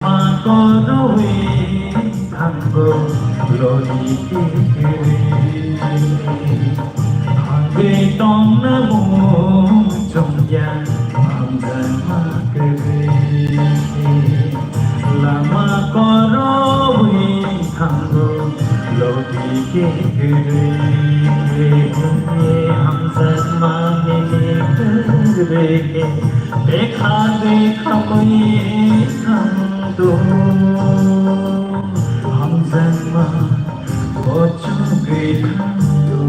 Makoroi tango lori kiri Hangge tong na mo trong ya hamzan makere Lama koroi tango lori kiri hamzan makere देखा देखा मैं दो हम जन्म हो चुके दो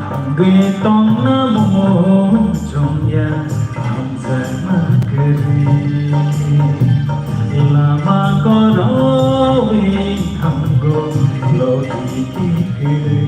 हम गए तो न मोजोंया हम जन्म करे lama koroi हमको लोगी करे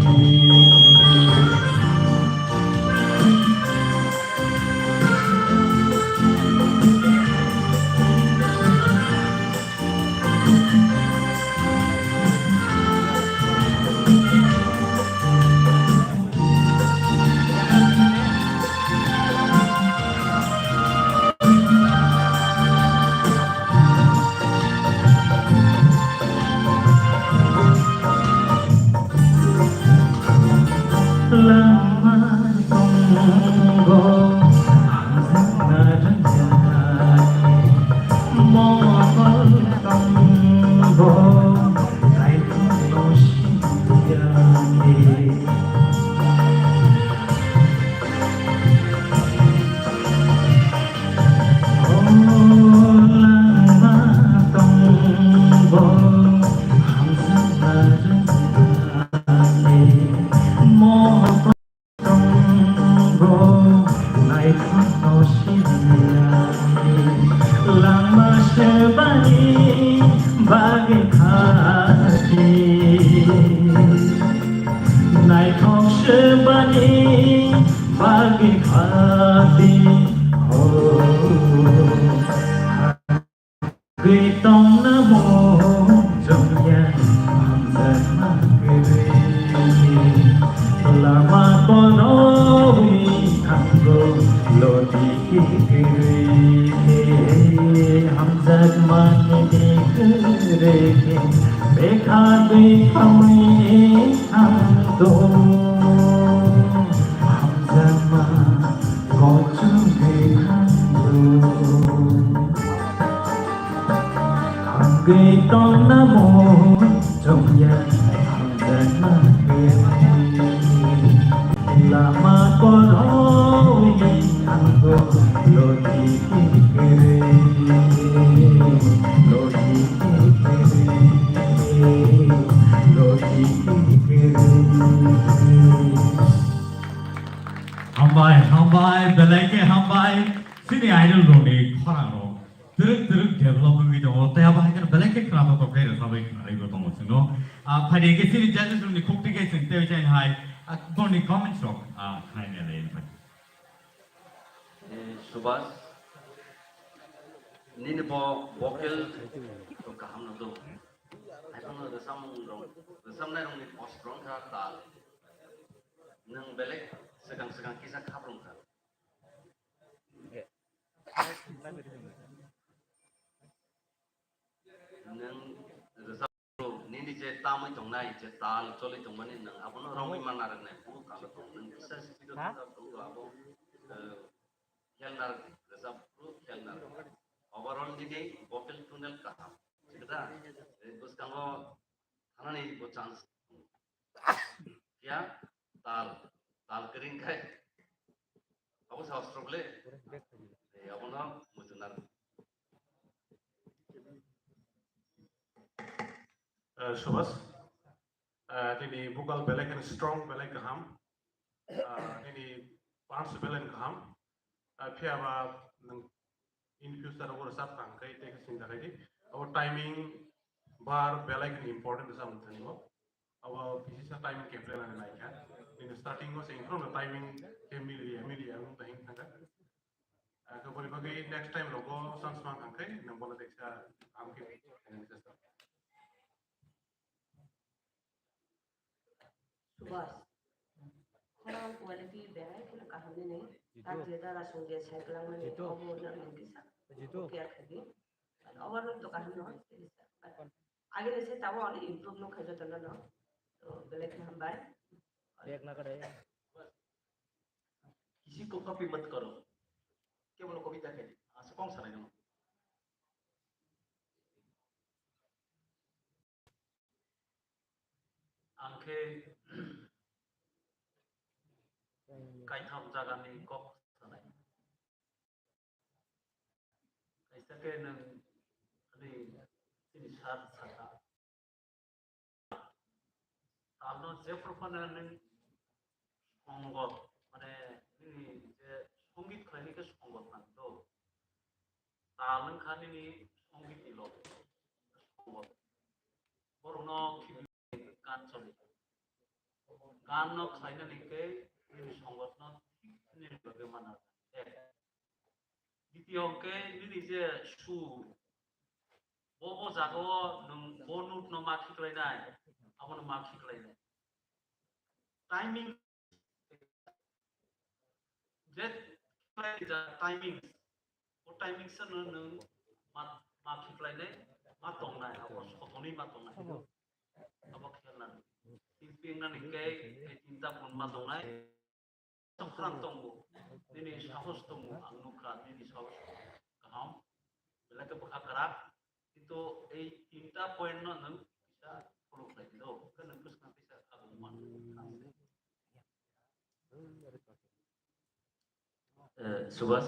lama tunggu hazan jadi mohon tunggu ay kunosiyani oh lama tunggu hazan jadi mohon lama sebani bagi hati naik kong sebani bagi hati oh Gitong namo jomnya hamzan makere lama koroi tango lodi kiri hamzat mane kere देखा देखा मैं हम दो हम जन्मा को चुके दो हम गए तो न मो trong ya हम जन्मा के lama koroi tango lodi kiri lodi kiri lodi kiri hambai belai hambai sini idol roni khara ro teruk development video hote hambai kan belai krama ko kai sabai khari ko tomo sino phade ke sini judges roni khokti ke sin te chain hai boni comments ro hai ne le Subhas nini po vocal to kaham na do I don't know the some na rong ni post rong tha ta nang belek segang kisah khabrong tha nang nini je tamai tong nai je tal choli tong mani nang abono rong man na ne pu ka la tong nang kisah video ta to abo খেলনার সব খেলনার overall দিকে vocal tunnel কাহা সেটা বুঝকাঙ্গো থানা নেই বো chance क्या ताल ताल करिंग खाय अबो शास्त्रबले Abona मुजुनार Subhas ini vocal belek and strong belek kaham ini parts belek kaham फियाबा in future और सब काम कई तेरे सिंधा कई और timing बार belek ni important है सब थनी वो अब किसी से timing के प्लान है नहीं क्या in starting वो से इंट्रो में timing के मिली हम तो हिंग थंगा कबरी बगे next time लोगों संस्मान काम कई नंबर देखा काम के Subhas, खराब क्वालिटी बैग ना कहाँ नहीं Atletara sungge cycling mani obo na lungisa. Kya khadi. Overall to kahan no. आगे जैसे तब और इम्प्रूव नो खर्चा करना ना तो गलत हम बाय देख ना करे किसी को कॉपी मत करो केवल कविता के आसे कौन सा नहीं आंखे कई थाम जगह में कॉप सनाई कैसे के न अभी ini saat saat alno je profanane সংগত মানে ini je সঙ্গীত খাইনিকে সংগত নাতো তালন খানিনি সঙ্গীত ইলো সংগত বরনো কি গান চলে গান ন খাইনানিকে ini সংগত ন ini bagaimana দ্বিতীয় অঙ্কে ini je সুর Bobo jago nung bonut no makhi klainai abon makhi klainai timing jet the timing o timing sa nung makhi klainai ma tongnai abon sotoni ma tongnai abo khelnan timping na nikai tinta pun ma tongnai sangkrang tongbu nini sahos tongbu anukra nini sahos kaham belaka bakarak itu tinta poin no nang bisa follow lagi do kan nang terus nanti bisa aguman subas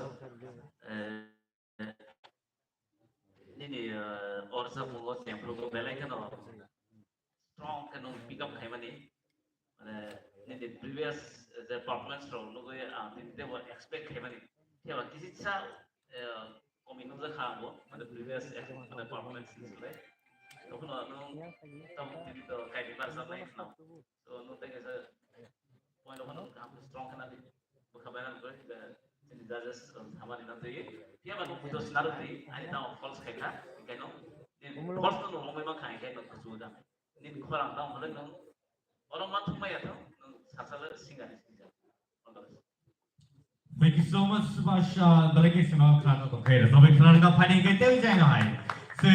ini orsa pungot yang perlu belai kan strong kan pick up kayak mana ini previous the performance role lo gue they were expect kayak mana ya kisi sa kominum za khago মানে previous মানে performance ছিল তখন তখন তিনি তো কাইটি পারছ না ইসলাম তো নতে গেছে পয়েন্ট ওখানে কাম স্ট্রং kana di bakabaran করে তিনি জাজেস আমাদের না দিয়ে dia ba ko dos naru di ai na false kha kaino din false no mo mai ma khai kaino ko suda nin khorang da mo nang orang ma thumai ya to sasala singari sinja Thank you so much, Subhash. Delegation of Kano Kokera. So we can go fighting get them Shanghai. So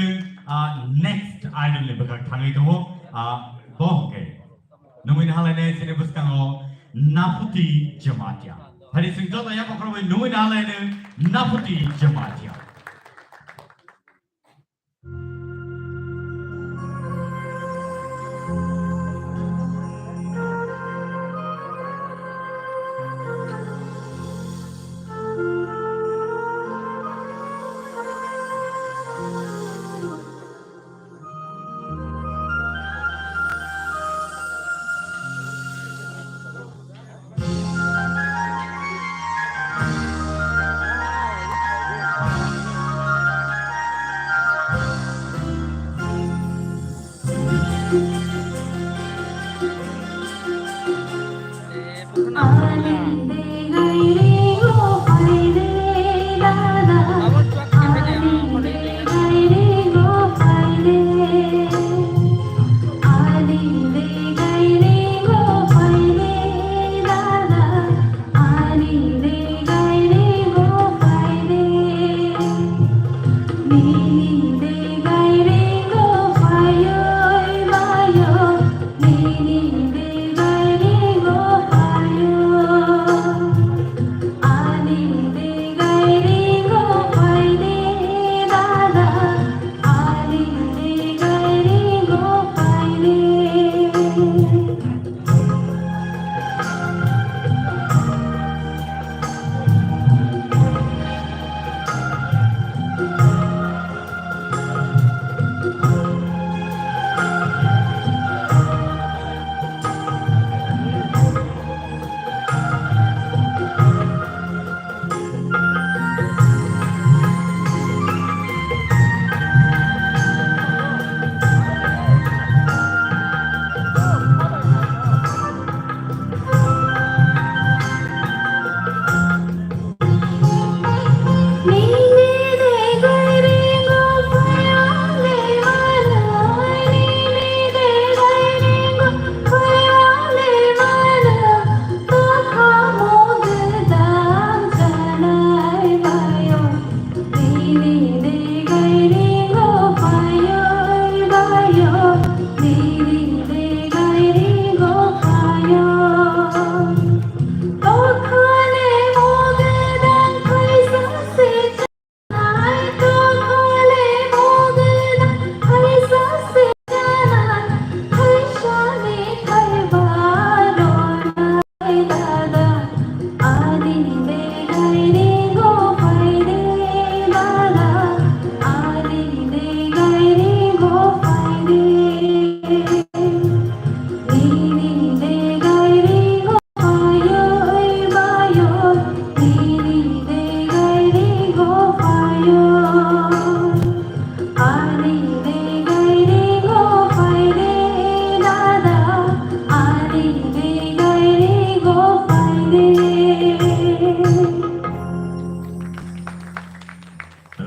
next idol ni baga thangi to bohke. Numin halane sine buskano Naputi Jamatia. Hari sing jota ya pakro we numin halane Naputi Jamatia.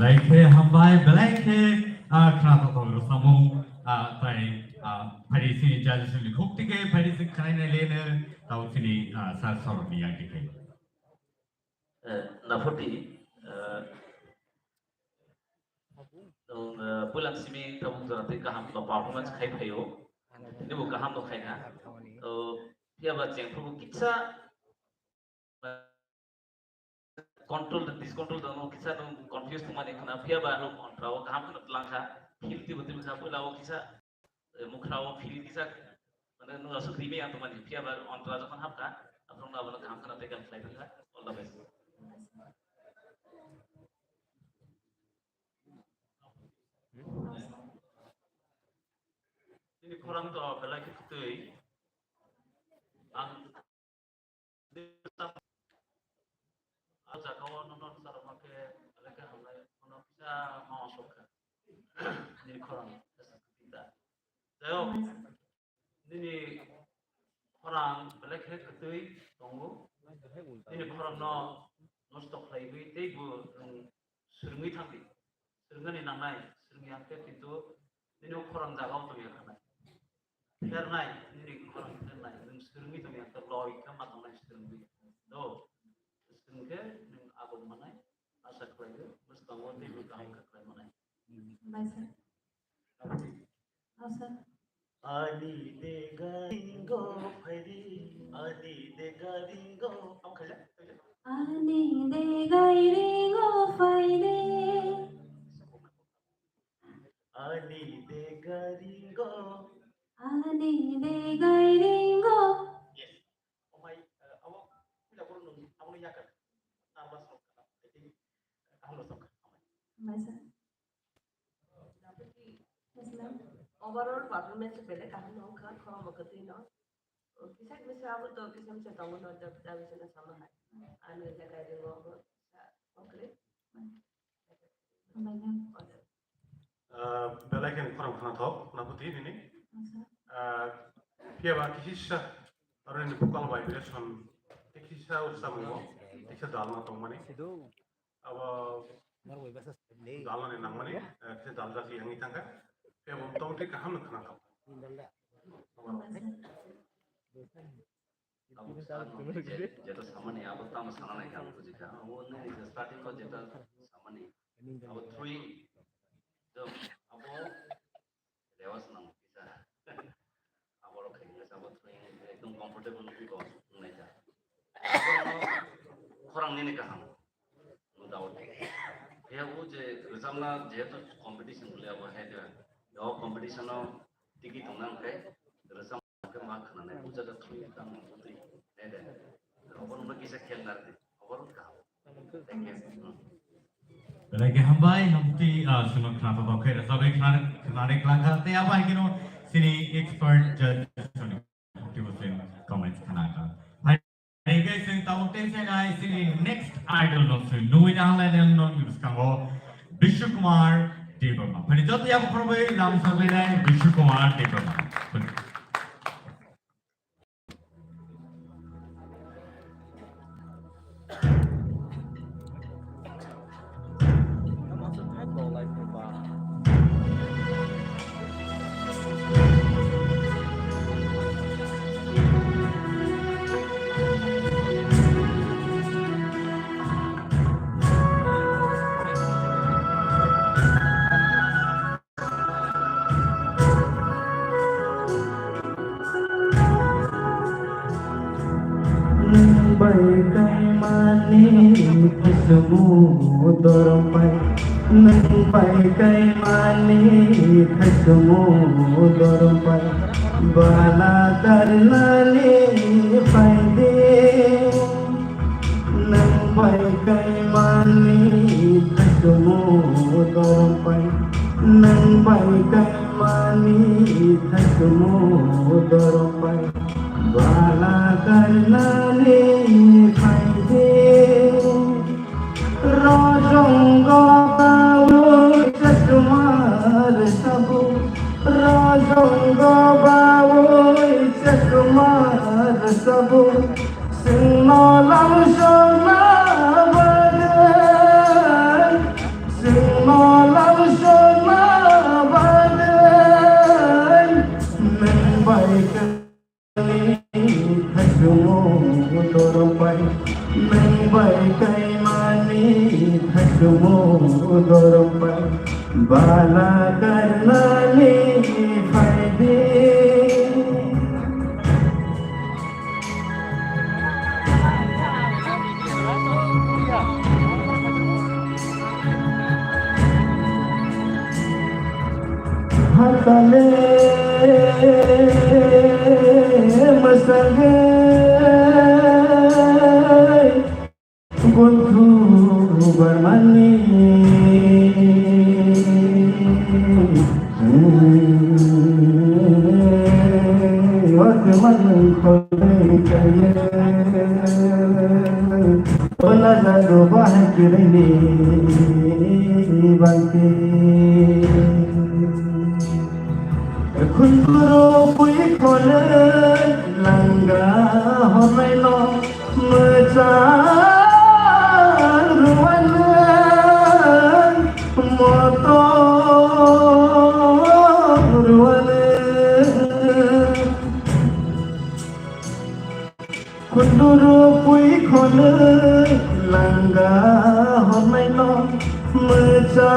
Beleke hambai beleke krata togro samung tai phari sini judges sini khukti ke phari sini khaina lene tau sini sar sorot ni yang dikai. Nafoti nung pulang simi tabung zarate kaham no performance khai phayo ni bu kaham no khaina pia ba jeng phu kitsa control discontrol dono kitsa no confused mane khana pia ba no kontrao kaham no langkha hilti buti kha pula o kitsa mukhrao feel kitsa mane no asu krimi ang mane pia ba ontra jokhon hapka aprong na bana kaham khana tekan fly thanga all the best. Ini kurang tu belaki ketui ang aja kawan non sarang make belaki hamai ono bisa mau soka ini kurang tidak saya ini kurang belaki ketui tunggu ini kurang no stok lagi tegu seringi tangki seringan ini nangai seringi angke itu ini kurang jaga untuk yang kana karena ini kurang karena yang seringi itu yang terlalu ikan atau lain seringi do seringi yang abu mana asa kerja mesti kamu itu kamu kerja mana Baik, sir. Ali de garingo phari ali de garingo am khaja Ani de gairingo faide ali de garingo Ani de gairingo yes oh my awak tidak perlu amu yakan tambah sok jadi amu sok Baik, sir. Yes, ma'am. Overall performance pele kahan no khan khoro makati no kisah misal aku tu kisah macam tahu no jab jab sana sama hai anu jaga dia go okay beleke kurang khana thok na puti ini pia ba kisisa orang ini bukal vibration kisisa usamu kisisa dalna tong mani aba dalna ni nang mani kisisa dalda si yang itangka pia bom tong ti kaham khana thok যেটা সামনে আবার তো আমার সামনে খেয়াল করছি ও না starting কর যেটা সামনে আবার থ্রুইং তো আবার রেওয়াজ নাম কিসা আবার ওকে গেছে আবার থ্রুইং একদম কমফোর্টেবল কো নাই যা খরাং নিনে কাহাম নো ডাউট হে ও যে রেজামনা যেহেতু কম্পিটিশন বলে আবার হে দে ও কম্পিটিশনও টিকিট নামকে রেজাম কে মা খানা নাই বুঝা দা থ্রুইং কাম বুঝি Beleke hambai hamti sunok krata togre sabai khare klangka te abai kino sini expert judge suni motivation comments kanaka hai guys sing taunten sen ai sini next idol no sini nuin online non use kango Vishwakumar Devarma pani jot ya probe nam sabai nai Vishwakumar Devarma Bagai mani khasmu dorpai nang bagai mani khasmu dorpai bala darnani faide nang bagai mani khasmu dorpai nang bagai mani khasmu dorpai bala darnani faide Rajongo bawo chakmar sabu Rajongo bawo chakmar sabu Singnolam shona badan hasumo dorompai bala karna ne faide hatale masage guntu barmani wakman khole kaye ola jado bahkirni banke khunduro pui khole langa homai lo mcha Kunduru pui khole langa homai lo mcha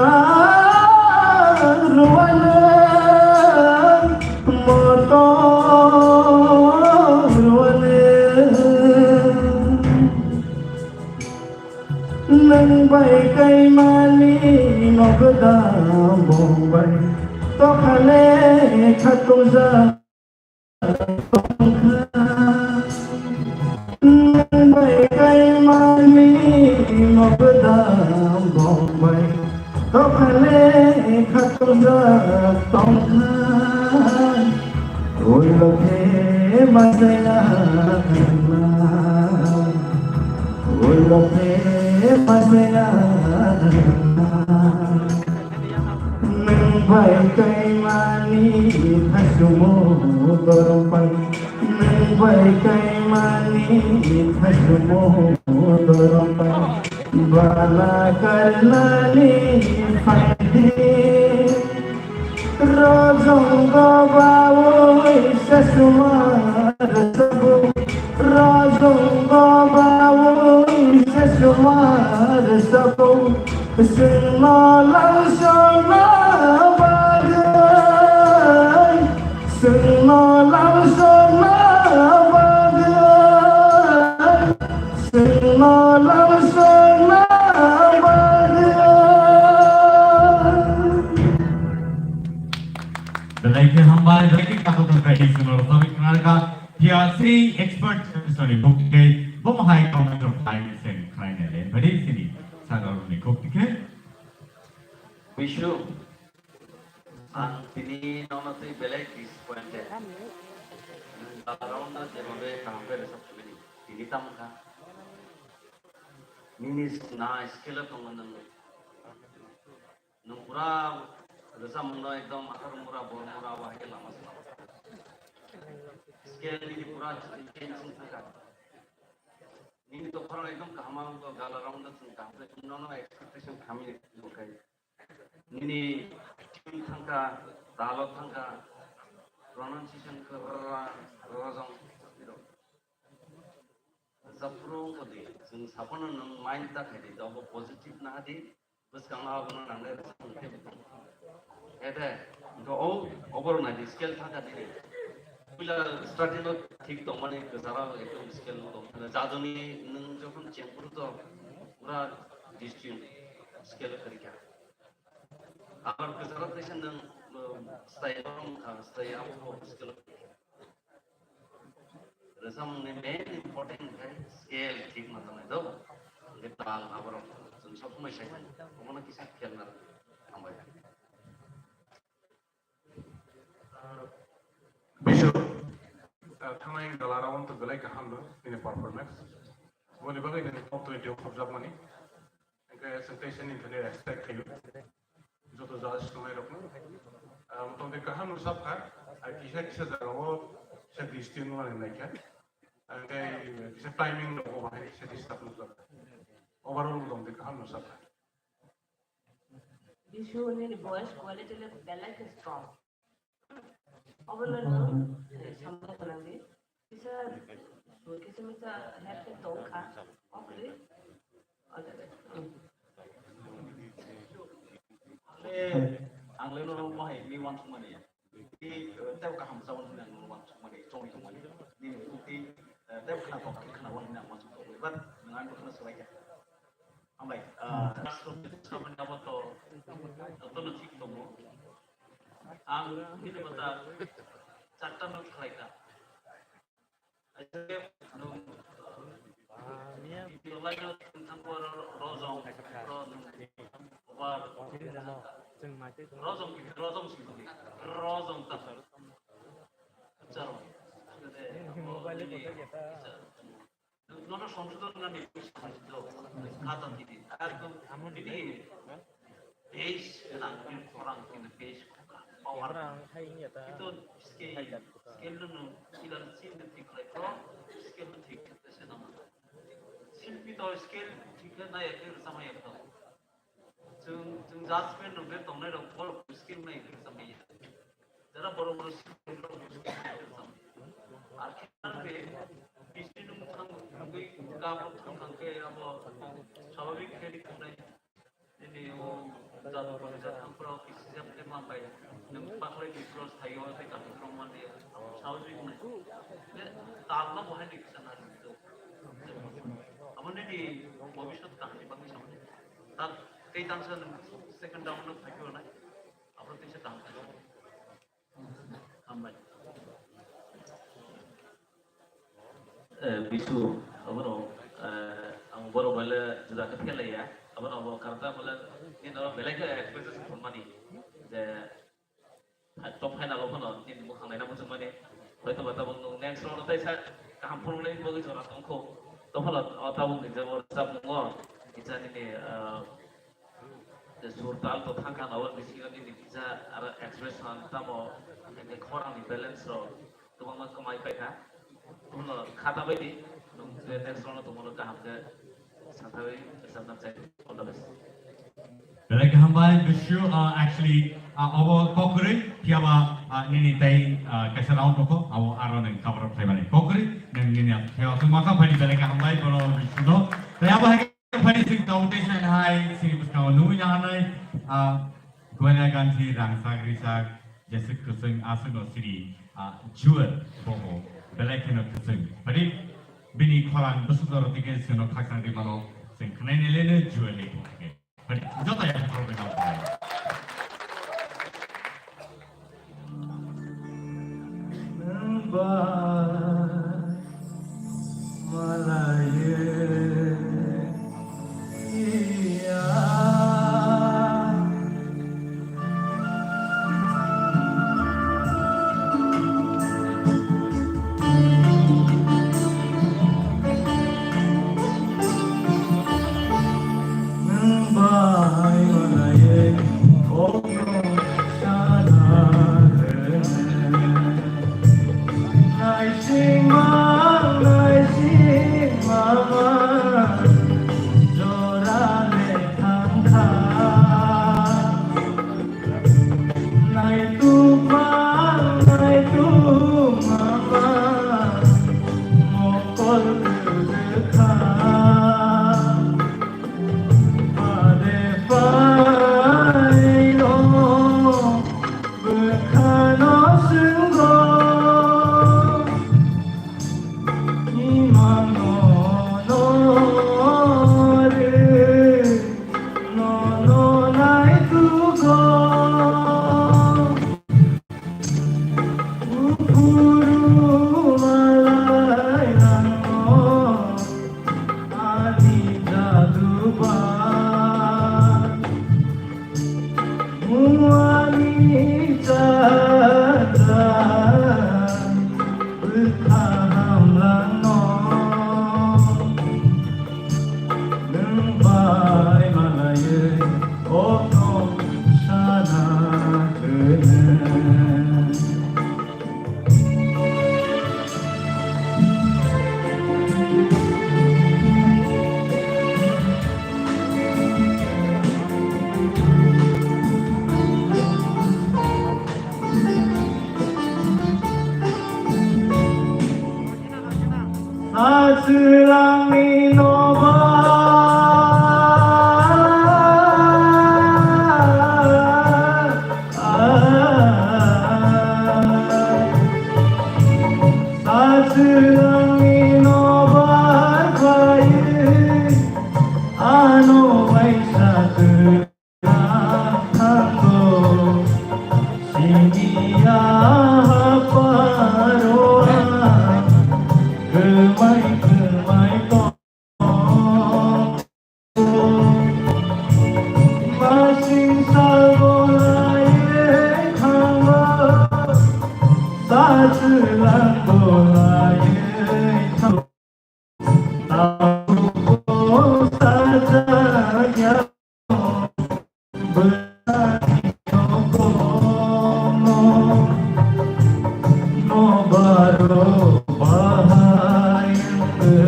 ruane moto ruane nang bai kai mani nogda bombai to khale khatung ja bai kai mani nogda bombai to khale khatung ja tong khan oi lokhe masaya na oi lokhe masaya nang bai kai mani hasumo dorompai nang bai kai mani hasumo dorompai bala karna ne faide Rajonga bawoi sasumar sabu Rajonga bawoi sasumar sabu Sirna langsana bagai Sirna langsana bagai Sirna langsana bagai Like Hambai, like Kakutan traditional, Savik Naraka, here are three experts, sorry, Bukke, Bomahai, comment of time, and finally, but it's in it. Sagaruni Kukke. Vishu, তিনি ননতে বেলায় ডিসপয়েন্টে around the যেভাবে কাম্পের সব ছবি তিনি তামকা মিনিস না স্কেলে তঙ্গ নং পুরা রসা মঙ্গ একদম আকার মুরা বড় মুরা ওয়াহে লামাস স্কেল নি পুরা টেনশন থাকা নি তো ফর একদম কামা গাল around the কাম্পে নন এক্সপেকটেশন খামি লোকাই নি টিম থাকা ডায়লগ থাকা pronunciation rojong zapro odi jeng sapono nang mind ta khadi da positive na di bus kang aw bana nang le ede to o over na di skill tha di pila starting no thik to mane kasara ekdom skill to jadoni nang jokhon chempur to pura district skill kari kya agar kasara station nang stay on stay up for skill resum ne main important hai scale thik matlab hai do le tal abaro sun sob mai sai kono kisi khel na ambai Vishu, thangai galara on to belai kaham in a performance. Wali bagai ni top 20 of job money. Engkau presentation in the expect kayu. Joto judge to my rokno. Untuk di kaham usap kan, kisah kisah jarawo saya distin mana naik kan. Engkau kisah timing no bahaya kisah distak nusap. Overall untuk di kaham usap kan. Vishu ni voice quality le balance strong. Overall sampai nanti bisa bisa happy tong kan, oke, ada. आंलाय न'आव बाहाय मी वान समाने बे तेव गाहाम जावन होनना न'आव वान समाने जङै दंमोन नि कुकि तेव खोनाखौ खोनावन होनना वान समाने बाट नङा बेखौनो सोलायया आमलाय राष्ट्रपति सामोनाबोथ' तो थिग दङ आं जेनेबा दा चारटा नों खालायखा Bilangnya tentang rozong, rozong sih, rozong tak. Cara, nono সংশোধন না খাতা দিদি একদম দিদি বেশ না orang ini beş power itu skill nu skill sih ঠিক করে skill ঠিক আছে না শিল্পী তো স্কেল ঠিক না এর সময় একটা जों जाजमेंट नुबे दंनाय दं बल स्किल নাই এর সময় যারা বড় বড় স্কিল আর ক্ষেত্রে বৃষ্টি নুম থাম গই গাবো থামখাंखे अब স্বাভাবিক খেলি খুনাই दिनै जादु बने जाथामफोराव एग्जाम माबाय नों बाख्लाय बिफ्राव थायो बे गामिफ्राव माने স্বাভাবিক নাই তালনা বহাय दिक्सन आरो আমাদের এই ভবিষ্যৎ কাহিনী বাকি সামনে তার এই তাংশন সেকেন্ড ডাউন থাকিও না আমরা দেশে দাম আমরা bisu abano ang boro bala juda ka phela ya abano abo karta bala ino belai ka expenses money je top final abano tin mo khang na mo mane hoyto bata bang next round tai sa kaham phone lai bogi jora tongko to phalo tabung ni jabor sab ngo ichani ni surtal to thangka nawar bisigani ni bisa ara expression tamo ni khorang ni balance ro tobang ma kamai paika tomo khata baidi nung next round tomo kaham ke santai sanam chai all the best Belai hambai bishu actually abo kokuri tiaba nini tai kasarau noko abo aron en cover play mane kokuri nang nini tiaba tumaka phani belai hambai bono bishu no tiaba phani sing foundation hai sing buska nu yanai goina ganthi rangsagri sak jesik kusing asuno siri jewel boho belai keno kusing bari bini khoran busudoro dige sino khakang di mano sing khnai ne lene jewel le But don't I have a problem out there? berani kokomo Nobaro bahayangke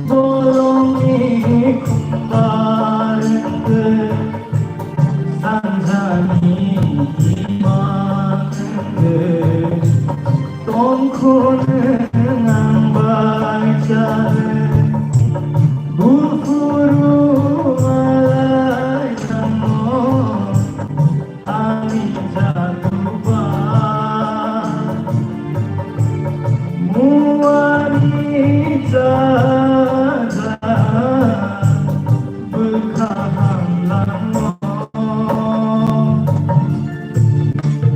Bolongi kumbarangke Sanjani imanangke Tongkone ngambaicare Bufuru alai namo Ami jatuba Muari jaga Bekahang lamo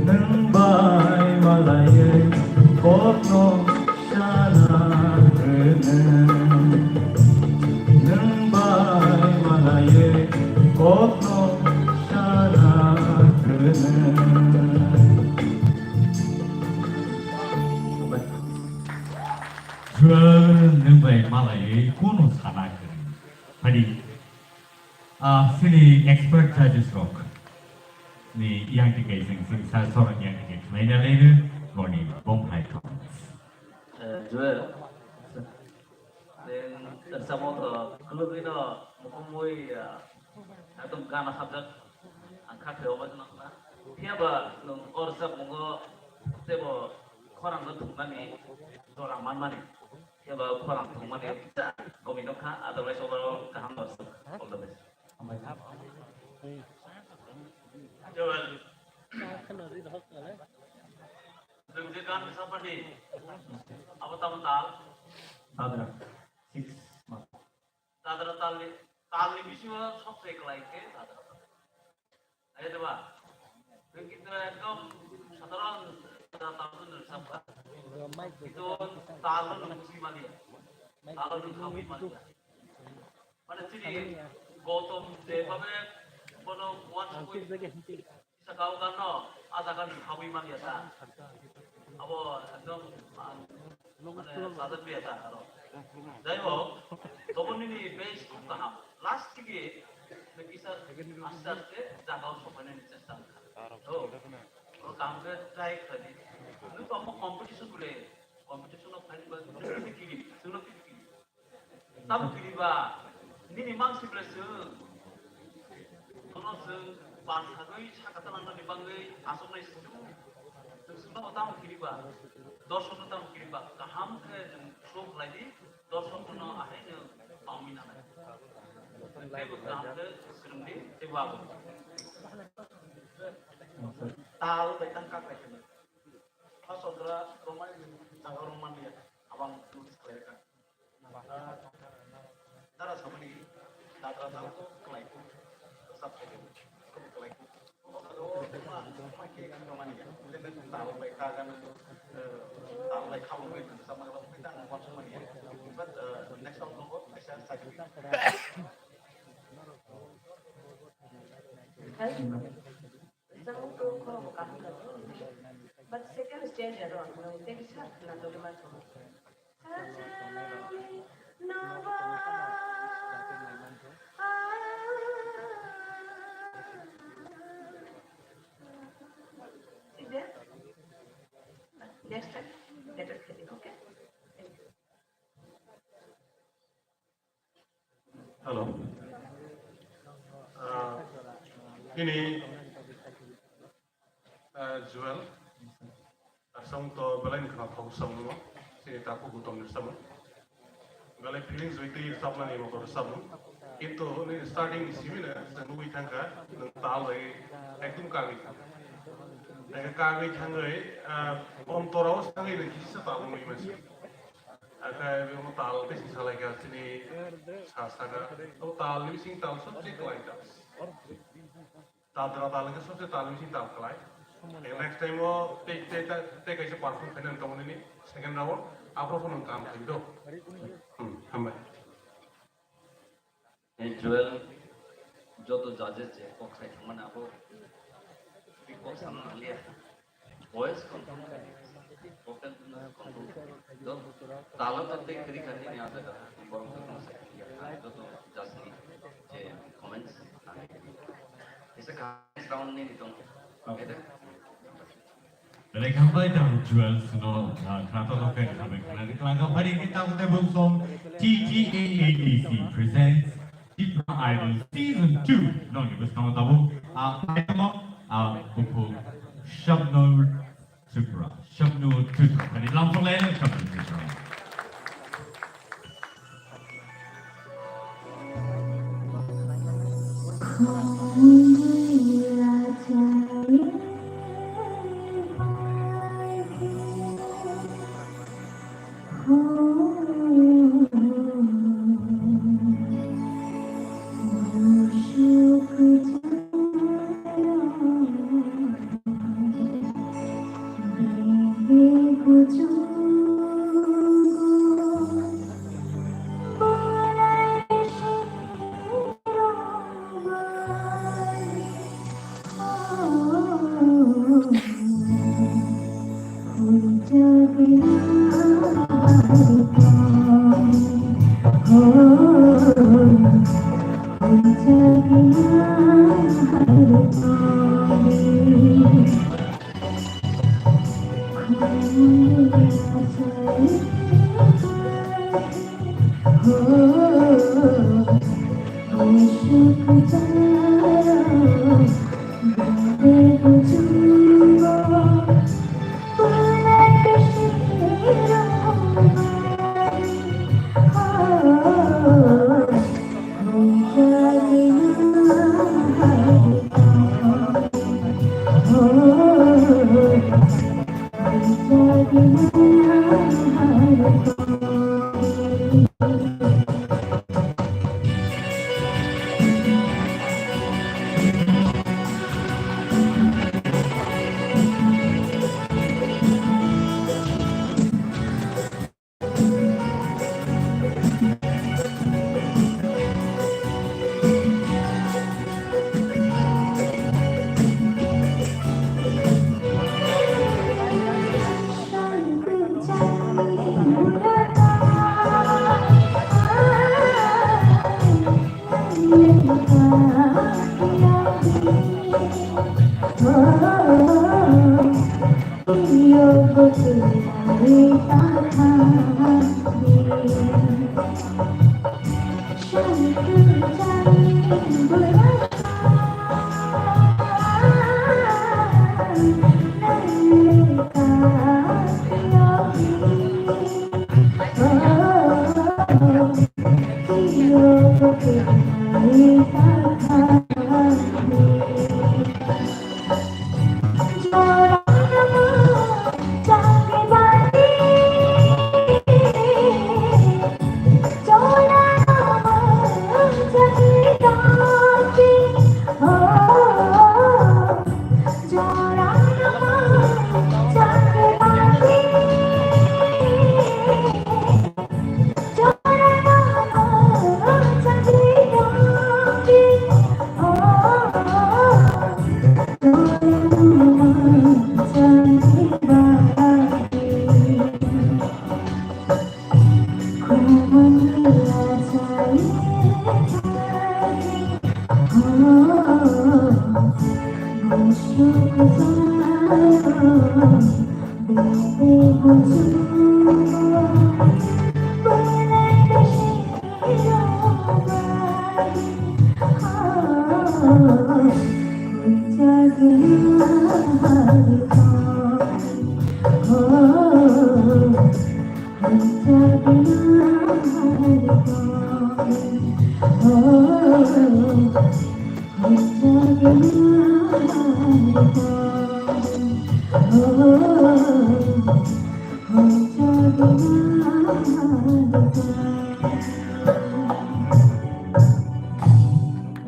Nembai malaye Kopno shana renen Nembai malaye Kopno shana renen Jual nembai malai kono sana kiri. Hadi, sini expert judges rock. Ni yang tiga sing saya seorang yang tiga. Mana lain goni bom hai Thomas. Joel, then some of the Kulubino, Mukumui, Atom Kana subject, and Kaki over here, but no Orsa Mungo, they were Koran money, Dora money. Here, but Koran money, Gominoka, otherwise overall, Kahamos, all the best. Joel, the gun is somebody. Avatar, Adra 6 months Tadra Tali Visual Software like it. I had a we get the come Sataran Tatan Sapa. We don't Talan Simania. Talan Kavi Mania. But actually, Gotham, Devabe, Bono, one Sakao, Adakan Kavi Mania. Our সাদা পেয়েটা যাই হোক তখন বেশ খুব কাহাম last থেকে আস্তে আস্তে জাগাও সফানের চেষ্টা তো ওর কামকে ট্রাই করি কিন্তু আমার কম্পিটিশন বলে কম্পিটিশন ফাইল বা কিনি সুনো কিনি তাম কিনিবা নিনি মাংসি প্লেস কোন পাঁচ হাগৈ সাকাতা নান্দানি বাঙ্গৈ আসনাই Semua tamu kiriba, dosa tamu kiriba, kaham ke show lagi, dosa puno akhirnya pamina. Lepas kaham ke serundi, coba. Tahu betul kak betul. Pas saudara rumah tangga rumah dia, abang tulis kelayakan. Tara sama ni, tara tahu kelaiku, sab kelaiku, kelaiku. Tahu baik kan tahu baik kamu itu sama kalau kita ngomong sama dia. But next time kamu bisa saja. Jangan tuh kalau bukan but second stage ada orang yang bisa nanti macam. Nova. Next time, let us get it, okay? Thank you. Hello. Ini Joel. Asam to belain kena tahu semua. Sini tahu gutom bersama. Kalau feelings weekly sama ni mau bersama. Itu ni starting di sini lah. Sendu ikan kan, tahu lagi. Ekdum kami. Kami tanggai om torau tanggai lagi setahu ni masih. Akai memang tal besi salah kat sini sasaga. Tahu tal ni sing tal subjek lain tak. Tadra tal ni subjek tal ni sing tal kelai. Next time wo take aja perform kena tahun ini second round apa pun काम करो. Hambai. Joel, जो तो judges है, कौन सा है mana aku kok sama lihat voice control vocal control तो ताला तो देख करी करनी नहीं आता था बॉल को तो just J comments next round ni ditong. Okay dah. Belai kampai dah jual seno kerana tak kena sampai kerana kelangkah hari kita table song TGAADC presents Tipra Idol Season 2. No, ni bos kamu tahu. Nama buku Shabnur Tripura. Shabnur Tripura. Jadi langsung lain Shabnur Tripura.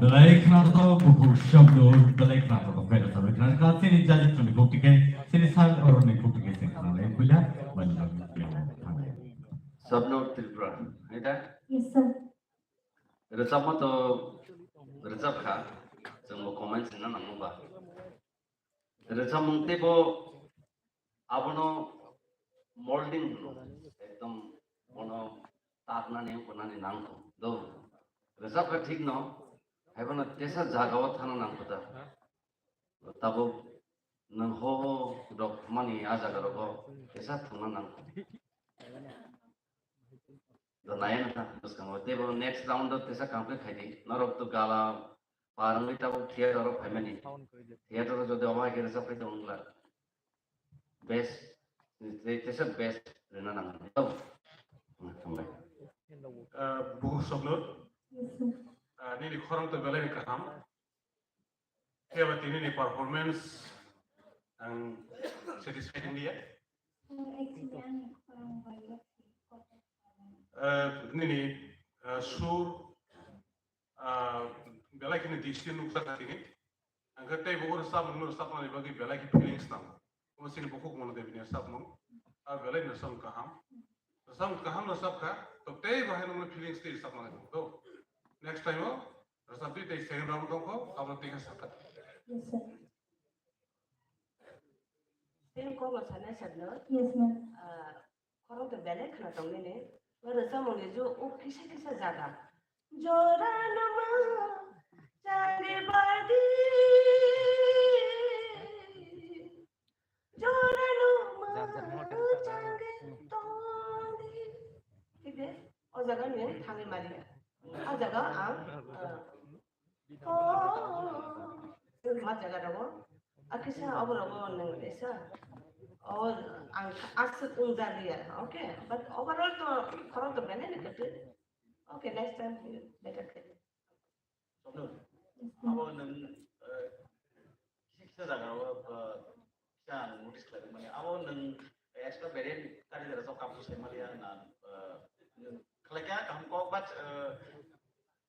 Belai kerana buku Shabnur belai kerana kena sampai kerana kalau sini jadi tu ni bukti kan sini sal orang ni bukti kan sini kerana yang pula mana Shabnur Tripura. Ida. Yes, sir. Resap mah tu resap kah? Jangan komen sini nang ba. Resap mungkin bo abono molding ekdom bono tarna ni puna ni nang tu. Do resap ka ठीक न Hepburn त्यसै जागाव थाना नाम पता tabo nang ho dok mani aja garogo esa thungna nang the nine terus kamu tebo next round of tesa complete khai narok to gala parang tabo theater of family theater jodi oma kere sa phaito ungla best tesa best rena nang tabo kambai buku sobnur ini korang tu belai kaham dia berarti ini performance yang satisfying dia ini sur belai kini disiplin nuksa katini angkat teh buku resap menurut resap mana bagi belai ki feelings nang mesti buku mana deh bini resap mung belai resap kaham resap kah तो तय बाहर उन्हें feelings थी सब माने तो next time हो सब भी तय सेकंड राउंड को अब लोग देखा सकता Sen ko ma sana sadno Yes, ma'am. korang to bele khana tong ne वर सब ने जो ओ किसे ज्यादा जोरा नमा चांगे बादी जोरा नमा चांगे तोंदी ठीक है और जगह में थांगे मारी आ जगह आ ओ मा जगह रहो अकिसा अब रहो नंग ऐसा और आसत उंजालिया ओके बट ओवरऑल तो खरो तो बने नहीं करते ओके नेक्स्ट टाइम बेटर कर अब नंग किसी जगह वो क्या नोटिस कर मैंने अब नंग एक्स्ट्रा बेरेन करी जरा सब काम से मलिया ना क्या हमको बस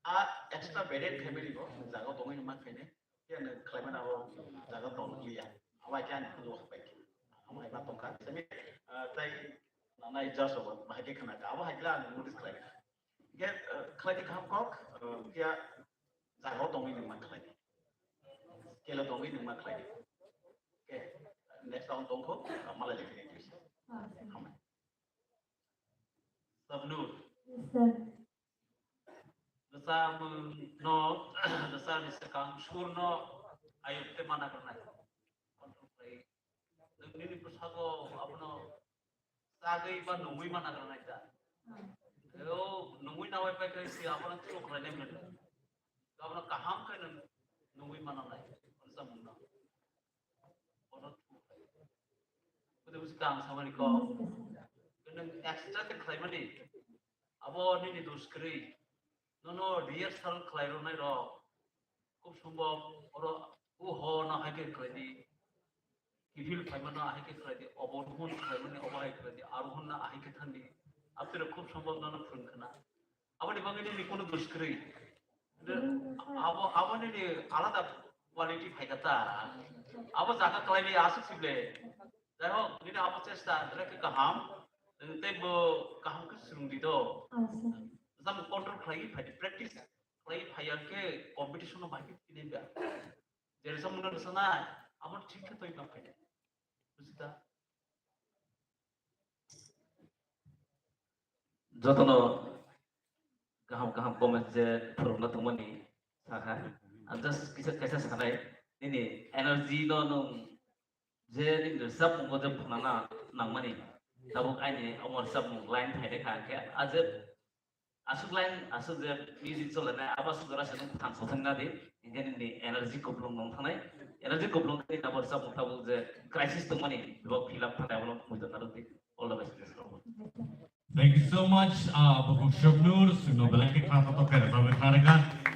आ एक्स्ट्रा बेरेन फैमिली को जगह तो नहीं मत कहने क्या न क्लाइमेट अब जगह तो नहीं लिया अब क्या नहीं लोग पैक हम एक बात तो कर सभी तय ना जस्ट अब बाकी खाना का अब है क्या नोटिस कर क्या क्लाइमेट हमको क्या जगह तो नहीं मत कहने क्या लोग तो नहीं मत कहने क्या नेक्स्ट राउंड तो को माला लेके नहीं हम सब नूर Dasar no dasar misalkan surno ayat te mana karena ini persatu apno sagai ba nungui mana karena itu yo nungui na wifi kai si apno tu karena ni mana apno kaham kai nungui mana nai onsa munna ono tu udah usikam sama ni ko kena extra te klaim ni abo ni duskri no rehearsal clairo nai ro খুব সম্ভব ওর ও হ না হাইকে করে দি কিফিল ফাইমা না হাইকে করে দি অবরোহণ খাইমনে অবহাই করে দি আরোহণ না হাইকে থান্দি আপনারা খুব সম্ভব না ফুনখানা আপনি বাঙালি নি কোনো দোষ করি আপনি নি আলাদা কোয়ালিটি ফাইকাতা আব জায়গা ক্লাইনি আসে সিবলে যাই হোক নিটা আব চেষ্টা রেখে কাহাম তেব কাহাম কে সুরুন্দি তো Some control play practice play higher ke competition of market in India. There is some other sana. Amar ठीक है तो इतना फटे. बुझता. जोतनो कहम कमेंट जे फरना तुमनी साहा अंतस कैसे सानाय ini energy no nung je ni sab mo je phana nangmani tabuk aini amor sab mo line thai kha ke ajeb asuk lain asuk je music cholana aba sudara sedung thang sothangna de ingeni ni energy koplong nong thanai energy koplong ni tabor sab tabu je crisis to mani bibok fill up thana bolon muido naruti all the best. Thank you so much Babu Shabnur suno belaki khana to kare sabe khanaga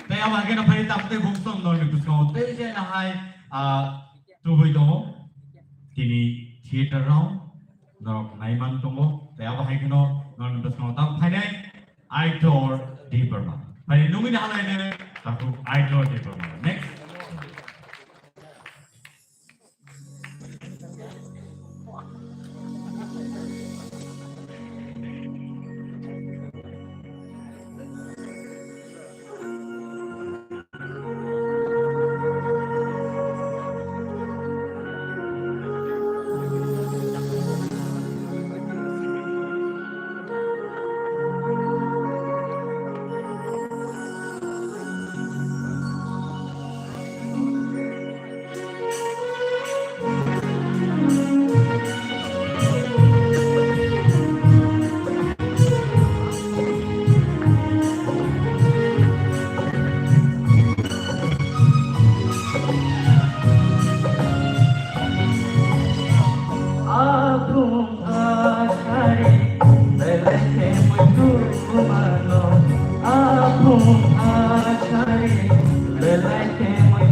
tay ab age na phari tapte bukson no ni kusko tay je na hai tu boi domo tini theater round norok naiman tomo tay ab hai kino non kusko tam phainai Idol Deeperma. But in Numina Halane, Taku Idol Deeperma. Next.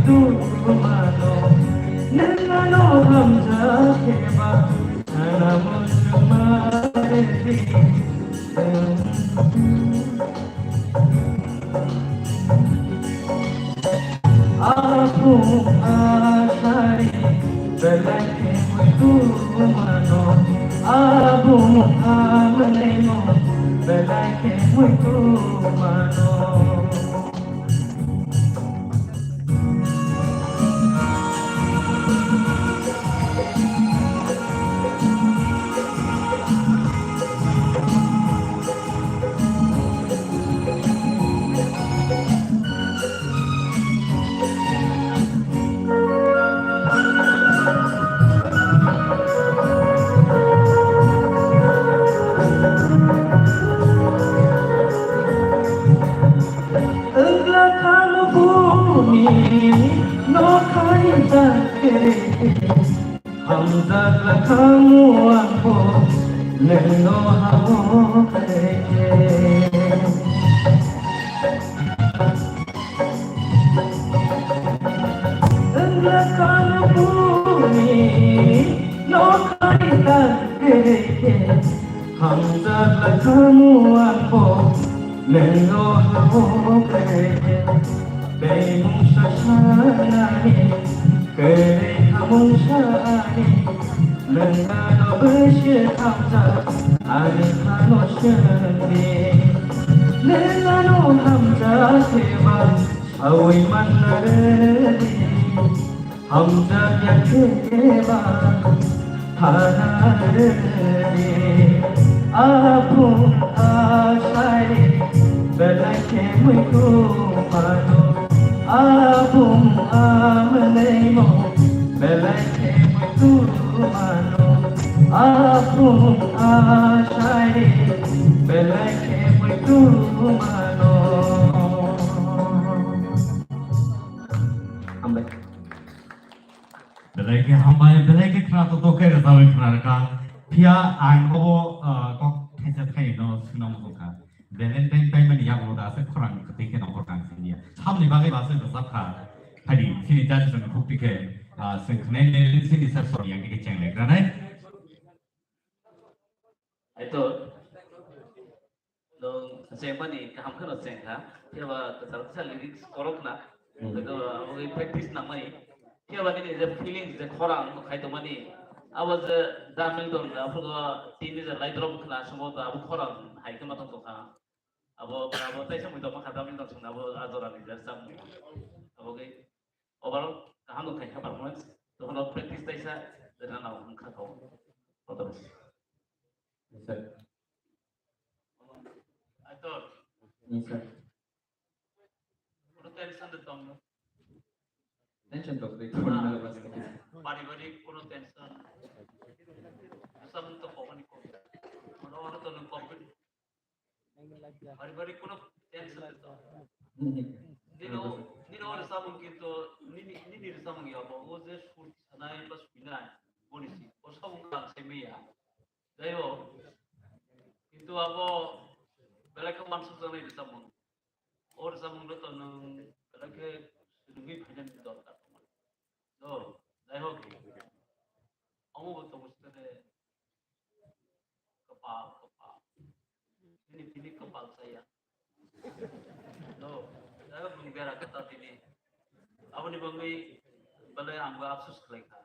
tu mano nengano hamza keba ana musmare di aku asari belake tu mano abu amanemo belake tu mano Engkau kamu bumi no kaita hamzah kamu aku leno hamu Engkau kamu bumi no kaita hamzah kamu aku leno hamu Bemung sasani, kere hamung sani, lengano bersyakta, alihano syani, lengano hamza keba, awi manareli, hamza yang keba, hanareli, apun asai, belake muiku mano. Abum amanemo belake tu mano abum ashai belake tu mano Ambil. Belake hambai belake kena to ke rasawi kena ka pia angko kok kena kai no sunam to ka Valentine time ni yang udah se kurang ketika nomor kan sini ya. Ham ni bagai bahasa besar ka. Hari sini jadi sun bukti ke sengkene sini sesuatu yang kita cengeng kerana Itu dong sengma ni kaham kan sengha. Tiaba kesal lirik korok na. Itu aku practice nama ni. Tiaba ni the feelings the korang kai tu mani. Awas damil dong. Aku tini the light room kena semua tu aku korang hai tu matang tu ka. Abo tay sa muda makadamil dong sung abo adoran ni jasam. Abo ke overall kaham tu kai ka performance. Tu kalau practice tay sa dengan aku angkat kau. Terus. Itu. Udah tension tu tong. Tension tu, Pari-pari kuno tension. Sam tu kau ni kau. Orang tu nak kau pun. Pari-pari kuno tension tu. Nino orang sabun kita, ni sabun ya, bawa je shurt sana pas pinai, polisi. Or sabun kan semia. Dayo, itu apa? Belakang masuk sana ni sabun. Or sabun tu nang belakang lebih banyak di dalam. No, dayo. Aku betul mesti kepal. Ini kepal saya. No, dayo mengira kata ini. Aku ni bangai balai angga absus keleka.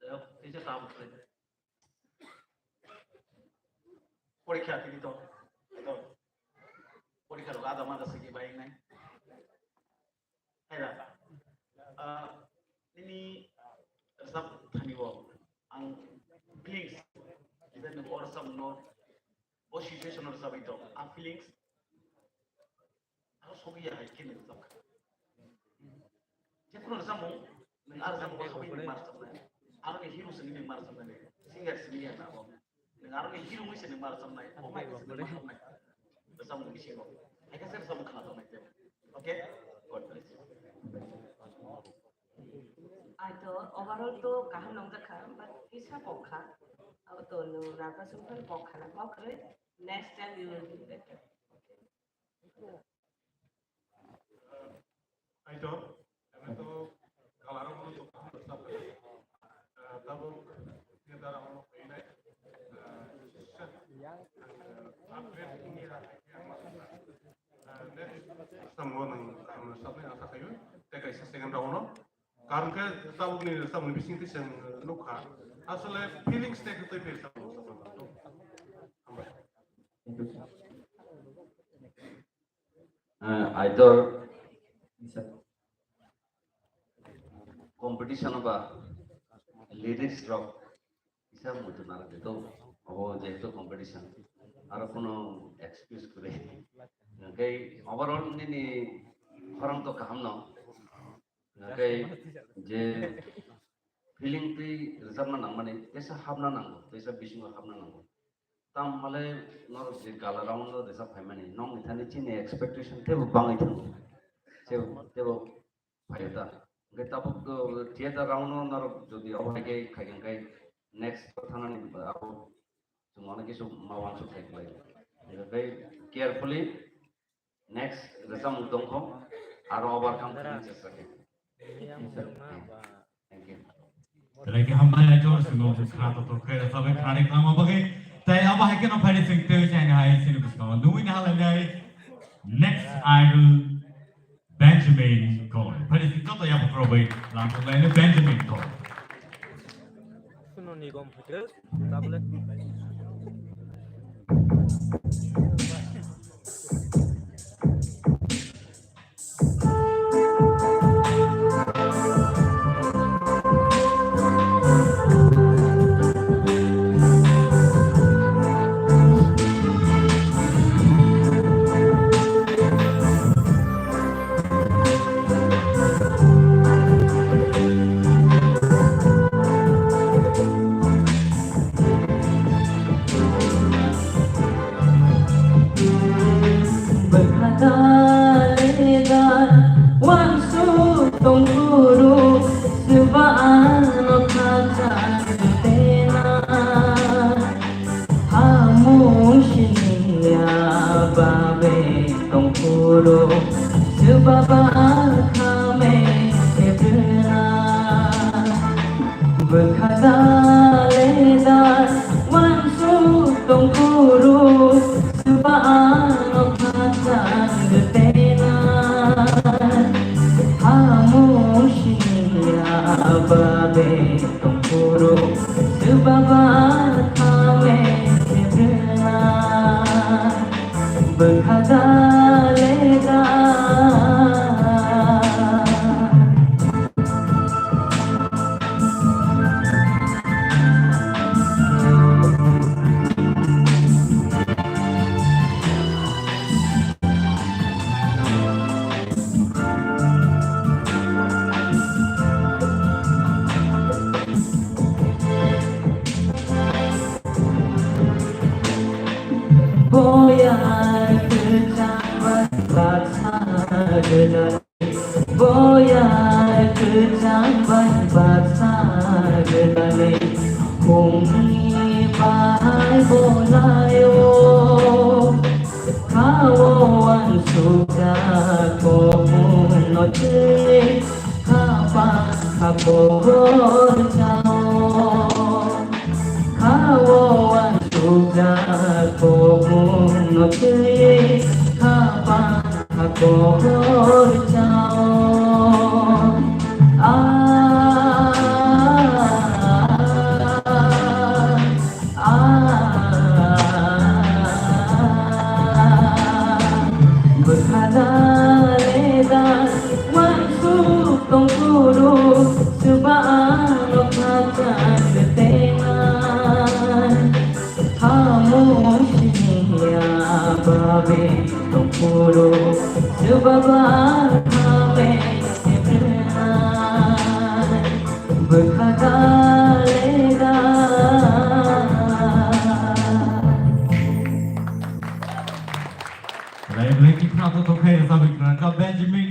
Dayo, ini kamu keleka. পরীক্ষা তিনি তো পরীক্ষার আধা মাস আছে কি bike নাই ini resap thaniwo ang feelings even or some no o situation or sabi to ang feelings ako sogi ya kin resap je kuno resap mo nang ar resap ko sogi ni mar sabna ar ni hero sini ni mar sabna singer sini ya na bo nang ar ni hero sini mar sabna o mai sabna resap mo bisi ko ay kasi resap mo kana to mai okay god bless you Ato overall to kaham nong ta kham but isa pokha au to no raka sumpan pokha na pokha next time you will do better Aito, kami to samgo nang hamna sabne asa kayo te kaisa second round no karon ke tabugni samni bising tisang lukha asole feelings te kutoi pe samgo either competition ba ladies drop isa mutu na dito abo jeto competition আর কোনো excuse করে নাকি overall নিনি খরং তো কাম ন নাকি যে feeling তুই reserve না মানে তেসা হাবনা নাঙ্গো তেসা বিশিং হাবনা নাঙ্গো তাম মালে নর যে গালা রাউন্ড দেসা ফাইমানি নং ইথানি চিনি এক্সপেকটেশন তেবো বাঙাই থাঙ্গো তেবো ফাইতা গে তাপক থিয়েটার রাউন্ড নর যদি অবাইকে খাইগেন খাই নেক্সট থানানি আপো অনেক কিছু মাংস থাকবে এটাই কেয়ারফুলি নেক্সট রেসাম দংখ আর ওভারকাম করার চেষ্টা করি thank you Like hambaya jor singo se khata to khaira sabai khane kama bage tai aba hakena phari sing te chang hai sin bisko nuin hala nai next idol Benjamin Cole phari sing to ya probai lam to line Benjamin Cole Suno ni computer tablet Benjamin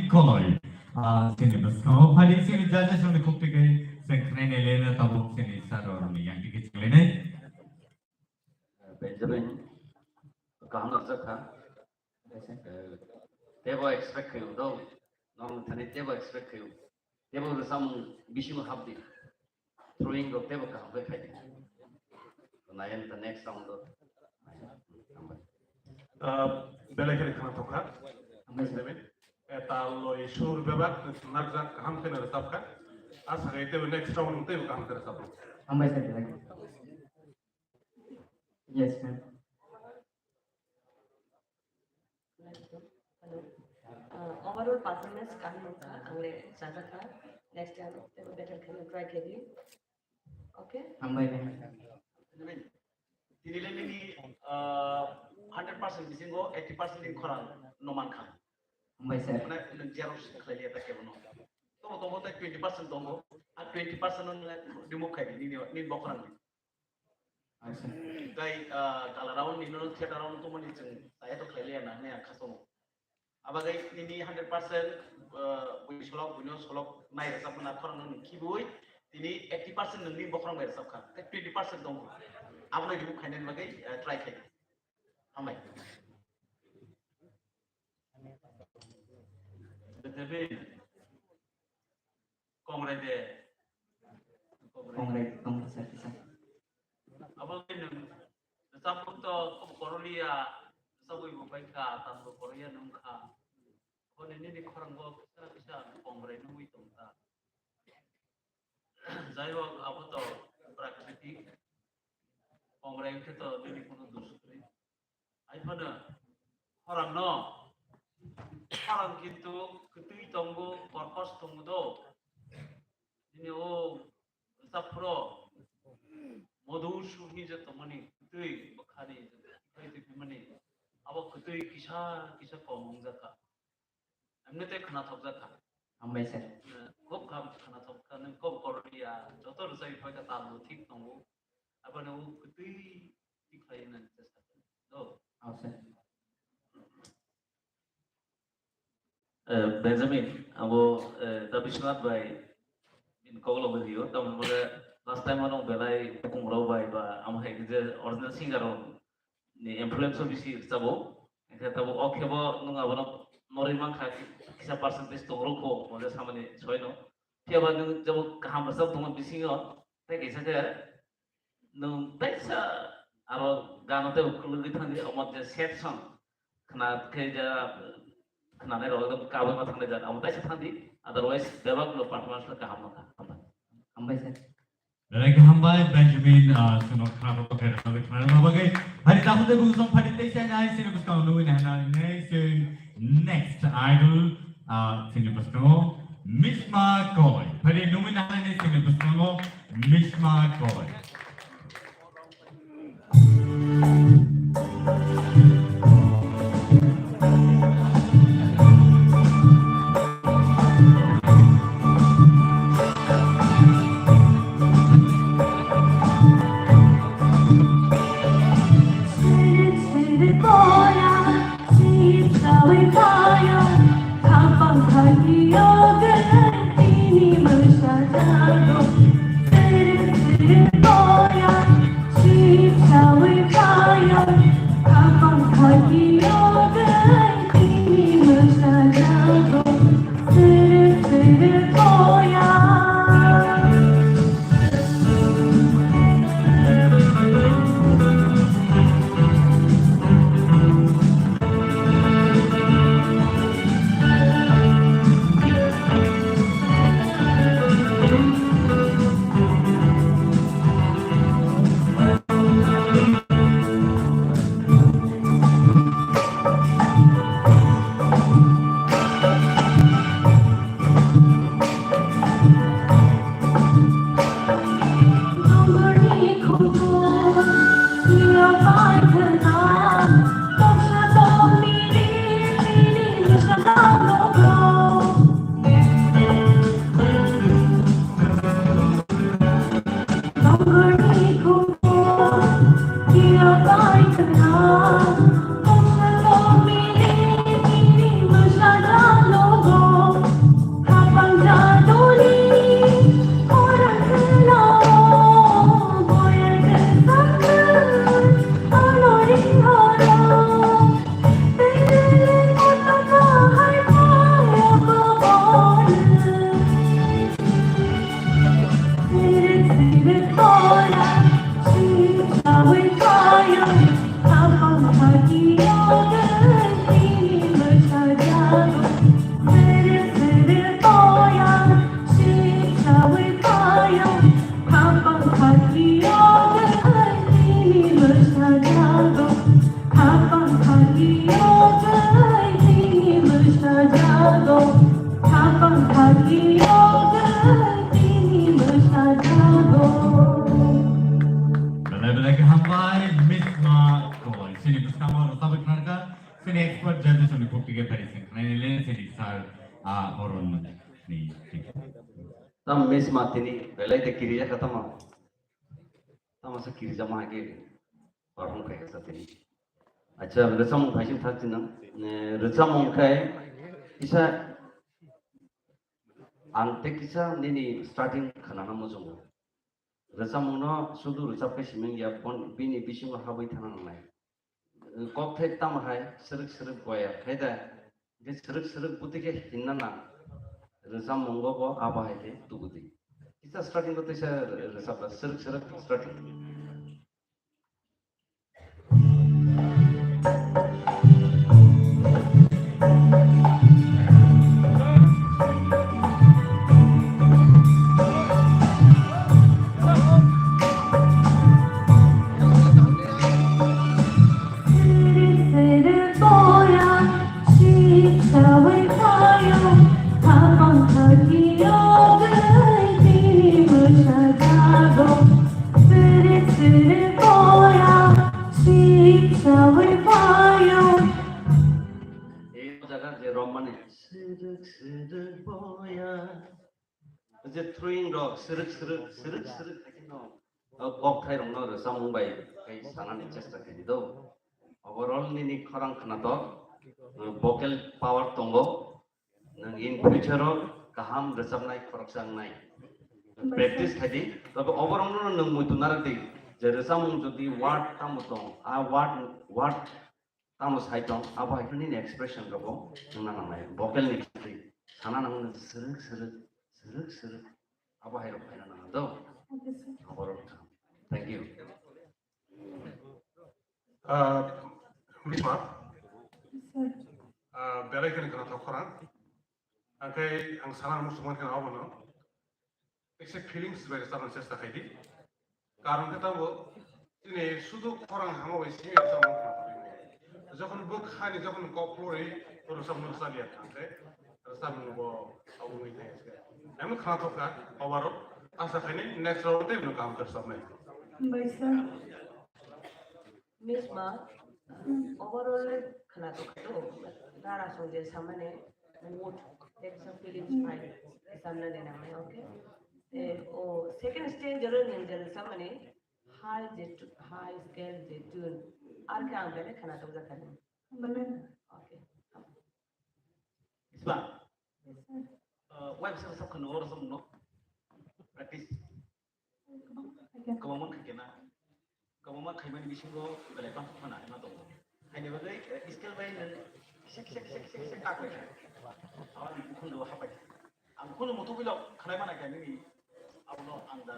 Cole sini bisko phari sini judges on the cook ticket second lena tabu sini saro ni yang ticket lena Benjamin kahana zakha tebo expect kayo do nong thani tebo expect kayo tebo some bishim habdi throwing of tebo ka habe khai nayan the next round do belekere khana tokha Benjamin Etal sur bebak narjak ham kena resapkan. Asa itu next round itu ham kena resapkan. Hambai sir belai. Yes ma'am. Overall performance kami muka angle jaga था next time kita better kena try kiri. Okay? Hambai ma'am. Tinilai ini 100% bisingo 80% in korang noman kan. Hambai sir. Mana ngejar sekali lihat tak kemono. Tomo tak 20% tomo, 20% non remove kali ni bokoran ni. Sir. Kai kalau round ni non theater round tu mani jeng saya tu kali lihat ni akasono. Abagai ini 100% punya solok naik resap mana korang non kibui. Ini 80% ni bokoran naik resap kan. 20% tomo. Apa lagi remove kali ni bagai try kali. Amai. Tetapi Kongres sir bisa. apa kan sabun to Korea sabu ibu baik ka tanpa Korea nungka kon ini di korang go bisa Kongres nunggu itu ta saya apa to praktik Kongres itu ini kuno dusri ai pada orang no orang gitu ketui tunggu korpos tunggu do ini sapro modu suhi je tomani ketui bakari ketui pimani awak ketui kisah komong jaka amne te khana thok jaka Hambai sir. kop kham khana thok kan kop korea jotor sai phai ka talu thik tunggu apa no ketui dikhai nan chesta do Sir. Benjamin, abo tapi sunat by in koglo video, tapi mula last time orang belai pukung raw by ba amo hai je original singer ni influence of bisi sabo, kita tahu okay bo nung abo no norimang kha kisa percentage to roko mula sama ni soy no, dia ba nung jabo kaham bersab tungan bisi no, tapi kisa je nung taisa aro gano te ukulugi thandi amat je set song, kena kerja kenapa orang kawin matang lejar, amu tak seperti, otherwise develop lo performance lo kaham maka. Hambai sir. Lagi hambai Benjamin sunok kerana pakai rakyat kerana bagai hari tahun tu busung pada desa ni sini busung nuin hana next idol sini busung Mishma Goy. Pada nuin hana sini busung Mishma Goy. Ini sini expert judges ni koktige parisen nai len sini sar oron ni tam mes matini belai te kiriya katama tamasa kirja ma ke parhon kai satini acha resam bhaisin thakjina resam kai isa ante kisa nini starting khanana mojong resam no sudu resap ke simeng ya pon bini bising habai thana nai kok thai tam hai serik serik boya khaida ge serik serik butike hinna resam mongo ko aba hai tu buti kita starting kote sa resap serik serik starting je throwing dog serik no kok thai rong no resam bai kai sanan chesta kai do overall ni khorang khana to vocal power tongo nang in future kaham resam nai khorok sang nai practice khadi tobe overall no nang mu tunar di je resam jodi word tam tong a word tam sai tong aba ni expression robo nang nai vocal ni sana nang serik apa hai rok nang do overall thank you Misma belai kan kana thokran angkai ang sanan musuman kan abono exact feelings by sanan chesta khaidi karon kata bo ini sudu orang hamo bai simi sanan যখন বুক খানি যখন কপলরে তোর সব নসালিয়া থাকে সামনে বো আবুই থাকে আমি খানা তো কা ওভারঅল আশা খাইনি নেক্সট রাউন্ডে নো কাম কর সব নাই Baisa. Misma. Overall, खाना तो खातो. गारा सोचे सामने mood, take some feelings fine. सामने देना है, okay? ओ second stage जरूर नहीं जरूर सामने high scale जे tune. आर क्या आंगे ने खाना तो जाता है. बने. Okay. Isba. Website सब खनोर सब no. Practice. Kamu mau kayak ni bising ko balai pang mana emang tu. Hanya bagai skill bayi dan sek aku ni. Awak ni bukan dua apa. Aku ni mutu bila kenapa mana kayak ni. Aku no anda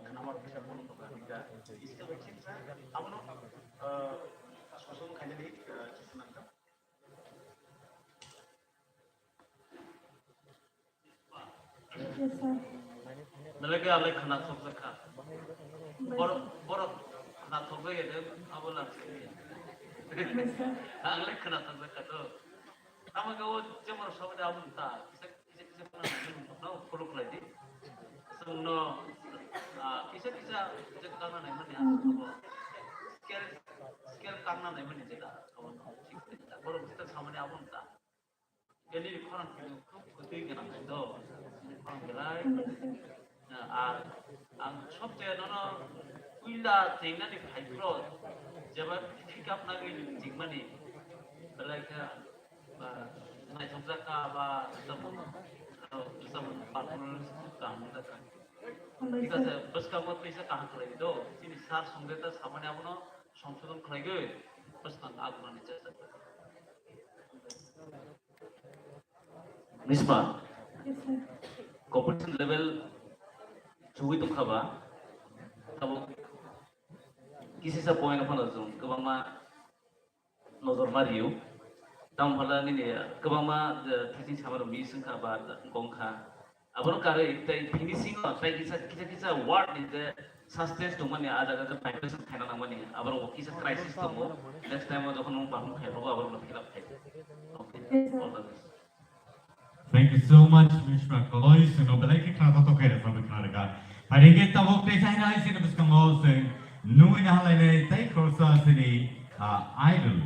kenapa bisa pun untuk kita skill bayi sek. Aku no susun kayak ni senang tak. Yes sir. Nalagi alai khana thok zakha borok khana thok ge de abola alai khana thok zakha to amaga o jemor sabde abun ta kisa pana no follow krai di sungno kisa je kana nai mani abo scale kana nai mani jeta abun borok jeta samane abun ta geli khana khutui gena to Anggelai, ang सबसे नोनो उइला जेंना नि फाइफ्रो जेबा pickup नागै जिगमानि बलायका नाय समजाका बा सम partners Kamada का ঠিক আছে बस का मत पैसा कहां करे दो तिनी सार संगे त सामान्य आबनो संशोधन खराइगै बस का आगुनानि चेष्टा मिसमा competition level chui tu khaba tabo kisi sa point apa nazum kebang ma nozor mariu tam phala ni kebang ma teaching samar mi singkha ba gongkha abon kare tai finishing tai kisa word ni the sustain to mani aja ga preparation khaina na mani abon kisa crisis to mo next time jokhon mo bahum khai robo abon khilaf khai okay all the best. Thank you so much, Mishra Kalois, and Obelek Krato Kere from Kanada. I didn't get the work they say nice in the Wisconsin, knowing how they take Rosa City idol.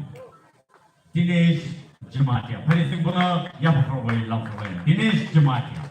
Dinesh Jamatia. Phari sing bono ya phoroi lam phoroi. Dinesh Jamatia.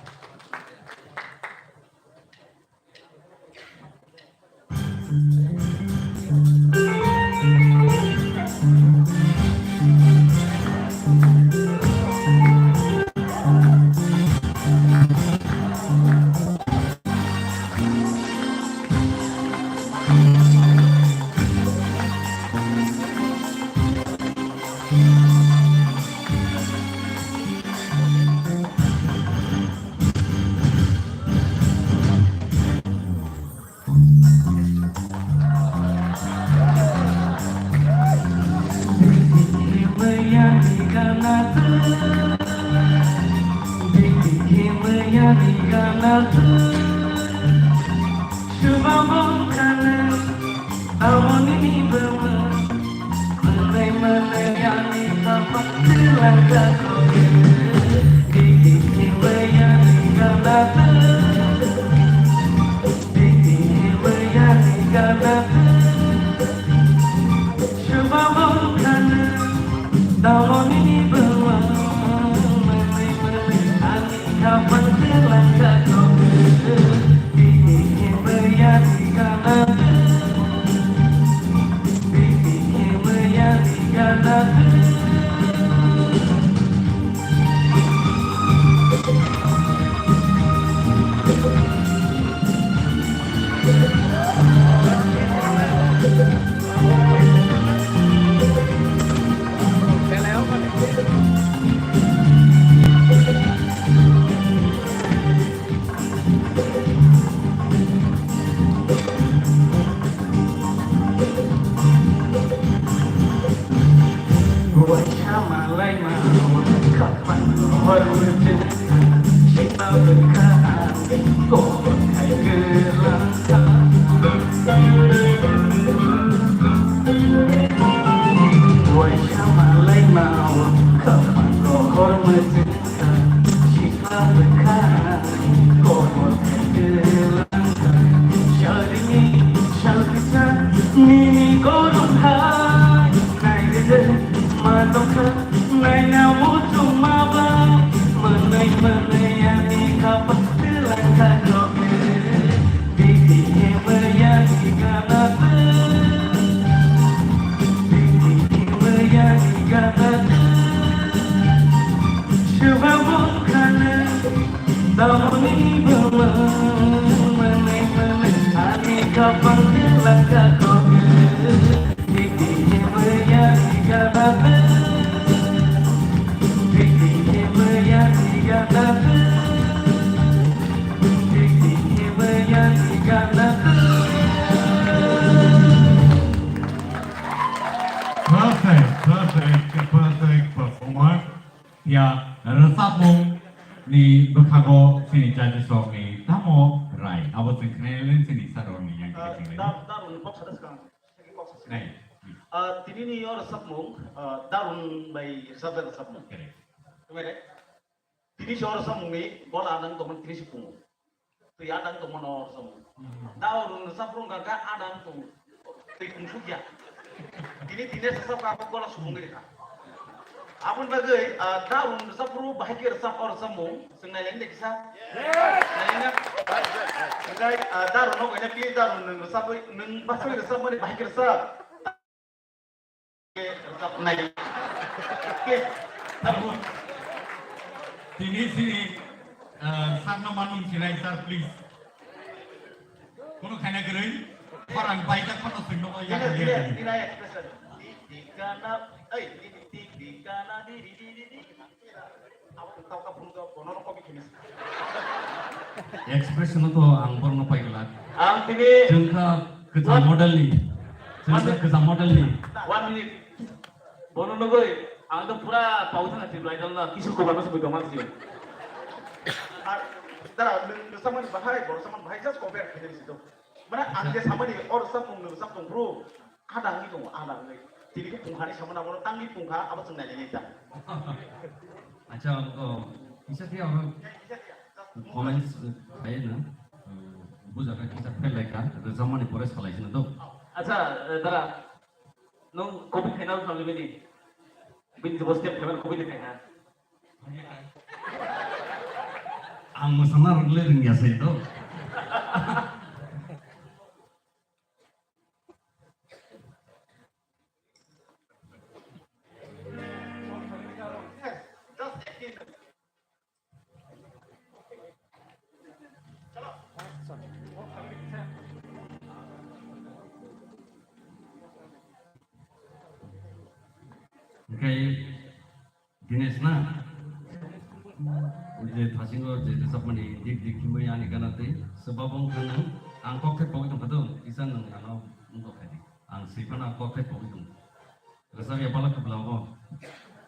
Perfect performance. Ya, resapung ni berkago sini jadi sok ni tamo rai. Awas sengkenen sini sarong ni yang kita sini. Darun box ada sekarang. Nih. Tini ni orang sabmung, darun by sabar sabmung. Correct. Kemana? Tini si orang sabmung ni bola adang teman tini si pungu. Tu ya adang teman orang sabmung. Darun sabmung kakak adang tu tikung suja. Tini sesap kakak bola sabmung ni kak. Apun bagai darun sabru bahagia resap orang sabmung. Sengai lain dek kisah. Lainnya. Sengai darun no kena pilih darun resap neng pasal resap mana bahagia resap. Naik. Okey. Namun, sini sana manung sirai sar please. Kono kena gerai, orang baik tak kono sengno yang dia. Ini expression. Di kana, di kana di. Aku tahu kau pun kau kono kau bikin. Expression itu angkor no pai gelat. Ang tini. Jengka kerja model ni. Jengka kerja model ni. 1 minute. Bono nogoi, ang to pura pausan na tibla idol na kisur ko ba sa bigaman siyo. Dara, sama ni bahaya, baru sama bahaya just compare kita di situ. Mana angge sama ni or sama bro, kadang itu ada ni. Jadi itu punghani sama nama orang tanggi pungha apa sebenarnya ni tak. अच्छा इससे क्या होगा comments है ना बुझाका किसा फेलाइका र जम्माने परे छलाइछ न त Acha, dara, nung kopi kenal kami ni. Bini bos tiap kawan kau bini kaya. Ang masana ring ya saya itu. Okay, Dinesh na. Uje thasingo je desapmani dik kimai ani kanate sebabong kana ang kokte pogitong kadong isan nang ano untuk kadi ang sipana kokte pogitong resabi apalak keblawo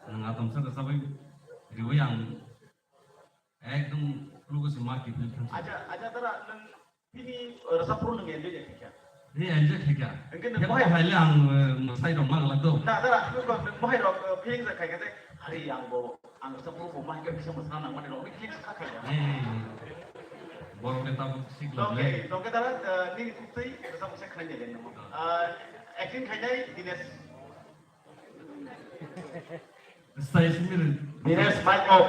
nang atom sa resabi riwe yang ekdom lugu semaki pilkan aja tara nang ini rasa perlu nang enjoy ya. ni anje khika Engke ya kok haile ang sai dong mang lagdo Nah, tara lu kok mau rok feeling sa kayak hari yang bo ang rasa perlu mau main bisa mesra nang mana rok feeling sa kayak. borong kita siglo Oke, dong kita ni kutai rasa bisa kena jadi nama. Acting kayaknya Dinesh. stay simir Dinesh mic off.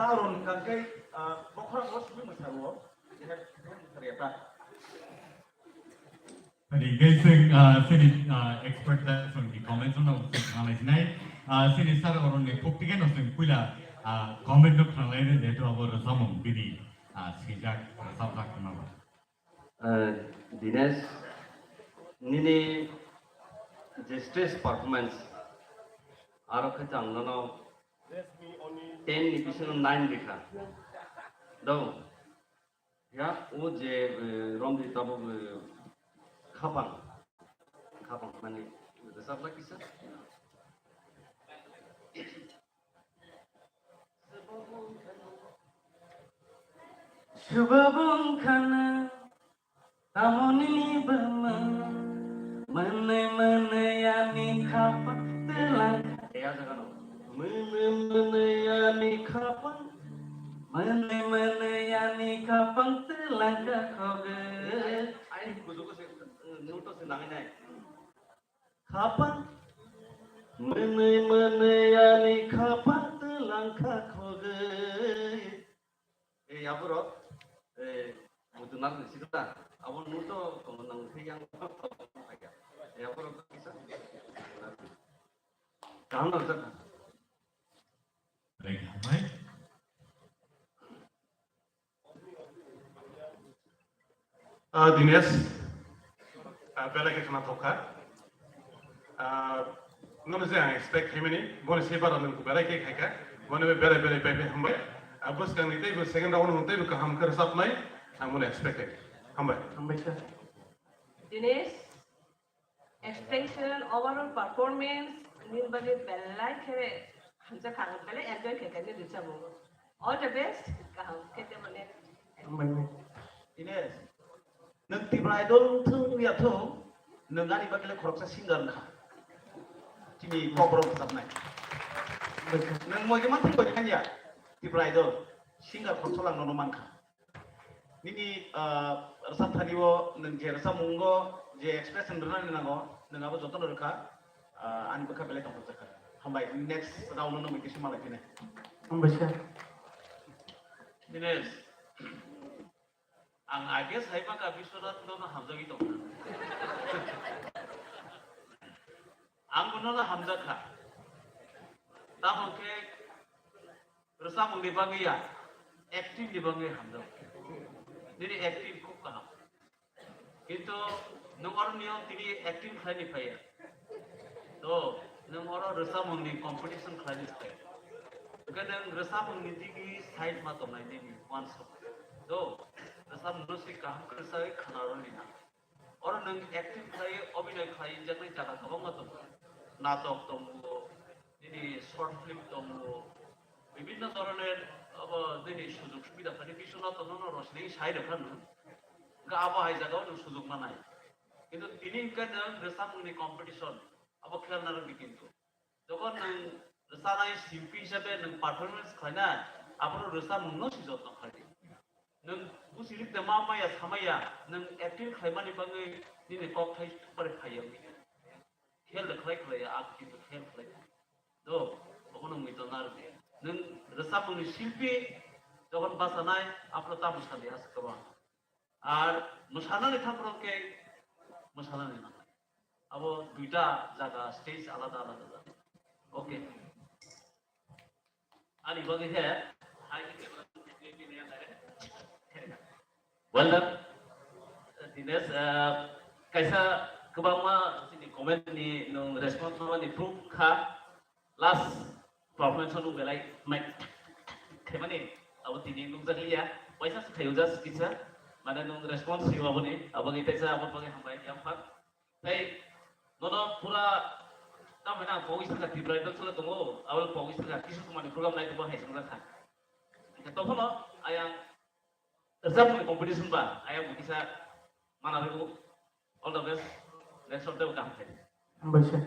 Tahun kangkai bokor bos itu masalah. Ternyata. Jadi guys, sini expert dah sini comment tu nak analyze naik. Sini sar orang ni kok tiga nasi pula comment tu kerana ini dia tu apa rasa memberi sejak rasa kenapa. Dinesh ini stress performance आरो खचांग ननो 10 episode 9 लिखा दो या वो जे रोमदी तब खापांग माने सब लगी sir Subabung kana tamonini bama mana yani kapan telang ya jangan mana yani kapan mana yani kapan telang kakoge ai bujuk se nuto se nang nai kapan mana yani kapan telang kakoge ya bro mutu nang sita abon nuto nang yang ya bro bisa kamu nak Baik, baik. Dinesh, bela ke kena toka. Nggak mesti yang expect him ini. Boleh siapa orang tu bela ke kaya. Boleh bela pepe hambai. Abis kan itu ibu second round nanti ibu kaham kersap naik. Ang boleh expect hambai. Dinesh, expectation, overall performance, ini bagi belai kere, hamza kaham belai enjoy kekanya di sana. All the best, kaham kete mana. Dinesh, nanti bridal tu ya tu, nengani bagi le korupsi singgah nak. Kini kobrol kesana. Neng mau gimana tu kan ya? Di bridal, singgah konsolang nono mangka. Nini resap tadi wo neng je resap munggo je expression benar ni nago neng apa jodoh mereka Ani bakal belai kamu cakap. Hambai next round nung mikir sih malah gini. हामबायसै Dinesh, ang ages hay pa ka Biswarat no na hamza gitu. Ang guno na hamza ka. Tamo ke rasa mong dibangi ya, active dibangi hamza. Jadi active kok kaham. Itu nung orang niyo tini active kali ni paya. To nung orang rasa mong di competition kali ni paya. Kadang rasa menginti side mata main ini once. So rasa manusia kaham kerja khana orang ini. Orang yang aktif kaya, obinai kaya jangan jaga kabang mata. Natok tomo, ini short film tomo. Bibina ধরনের ini সুযোগ সুবিধা পানি কিছু না তো না রসনি side kan. Gak apa hai jaga orang সুযোগ mana. কিন্তু ini kan rasa mengenai competition. Apa kira nalar bikin tu. Joko nang rasa naik simpi sahaja nang performance kena, apa rasa mungkin sih jatuh kali. Nang usirik demam ya sama ya, nang active kaya mana bangai ini kok kaya super kaya. Khel kaya aku itu khel kaya. Do, aku nang itu nar. Nang rasa mungkin simpi, joko bahasa naik, apa tahu mesti dia sekarang. Ar musana ni thampur ke, musana ni nak. Abo duita jaga stage alada alada. Okay. Ani bagi hai, well done. Dinesh, kaisa kebang ma sini komen ni nung response ma ni proof kha last performance nung belai mic. Kemana? Abo tini nung jadi ya, paisa sekali ujas kisah. Mana nung response siapa pun ni, abang kita saya apa panggil hambai yang fak. Hey, nono pura kami nak fokus pada tiba-tiba sudah tunggu awal fokus pada kisah cuma di program lain tu bahaya semua kan. Kita tahu lah ayang terjadi competition bah, ayang bisa mana dulu all the best next of the week. हामबायसै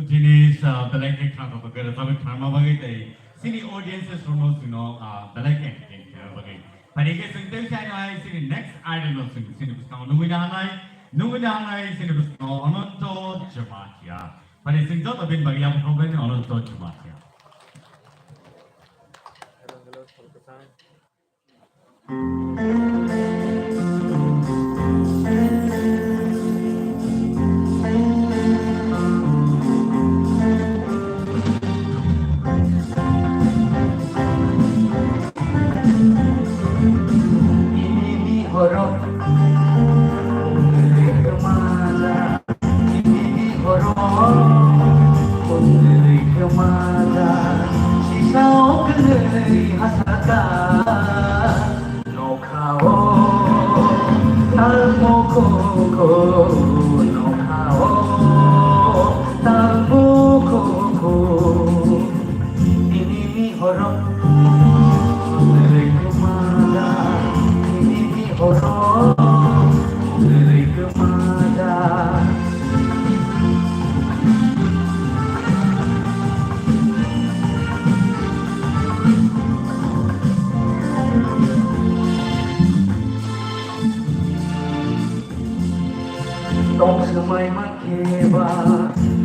Jenis belakang kerana bergerak tapi kerana bagi tadi sini audiences rumah sino belakang kerana bagi. Pada kes untuk saya sini next idol sini bersama nunggu dah sini bersama Ananto Jematia. Pada sini jauh lebih bagi yang program ini Ananto Jematia. Hello, Kolkata. Tong semai makeba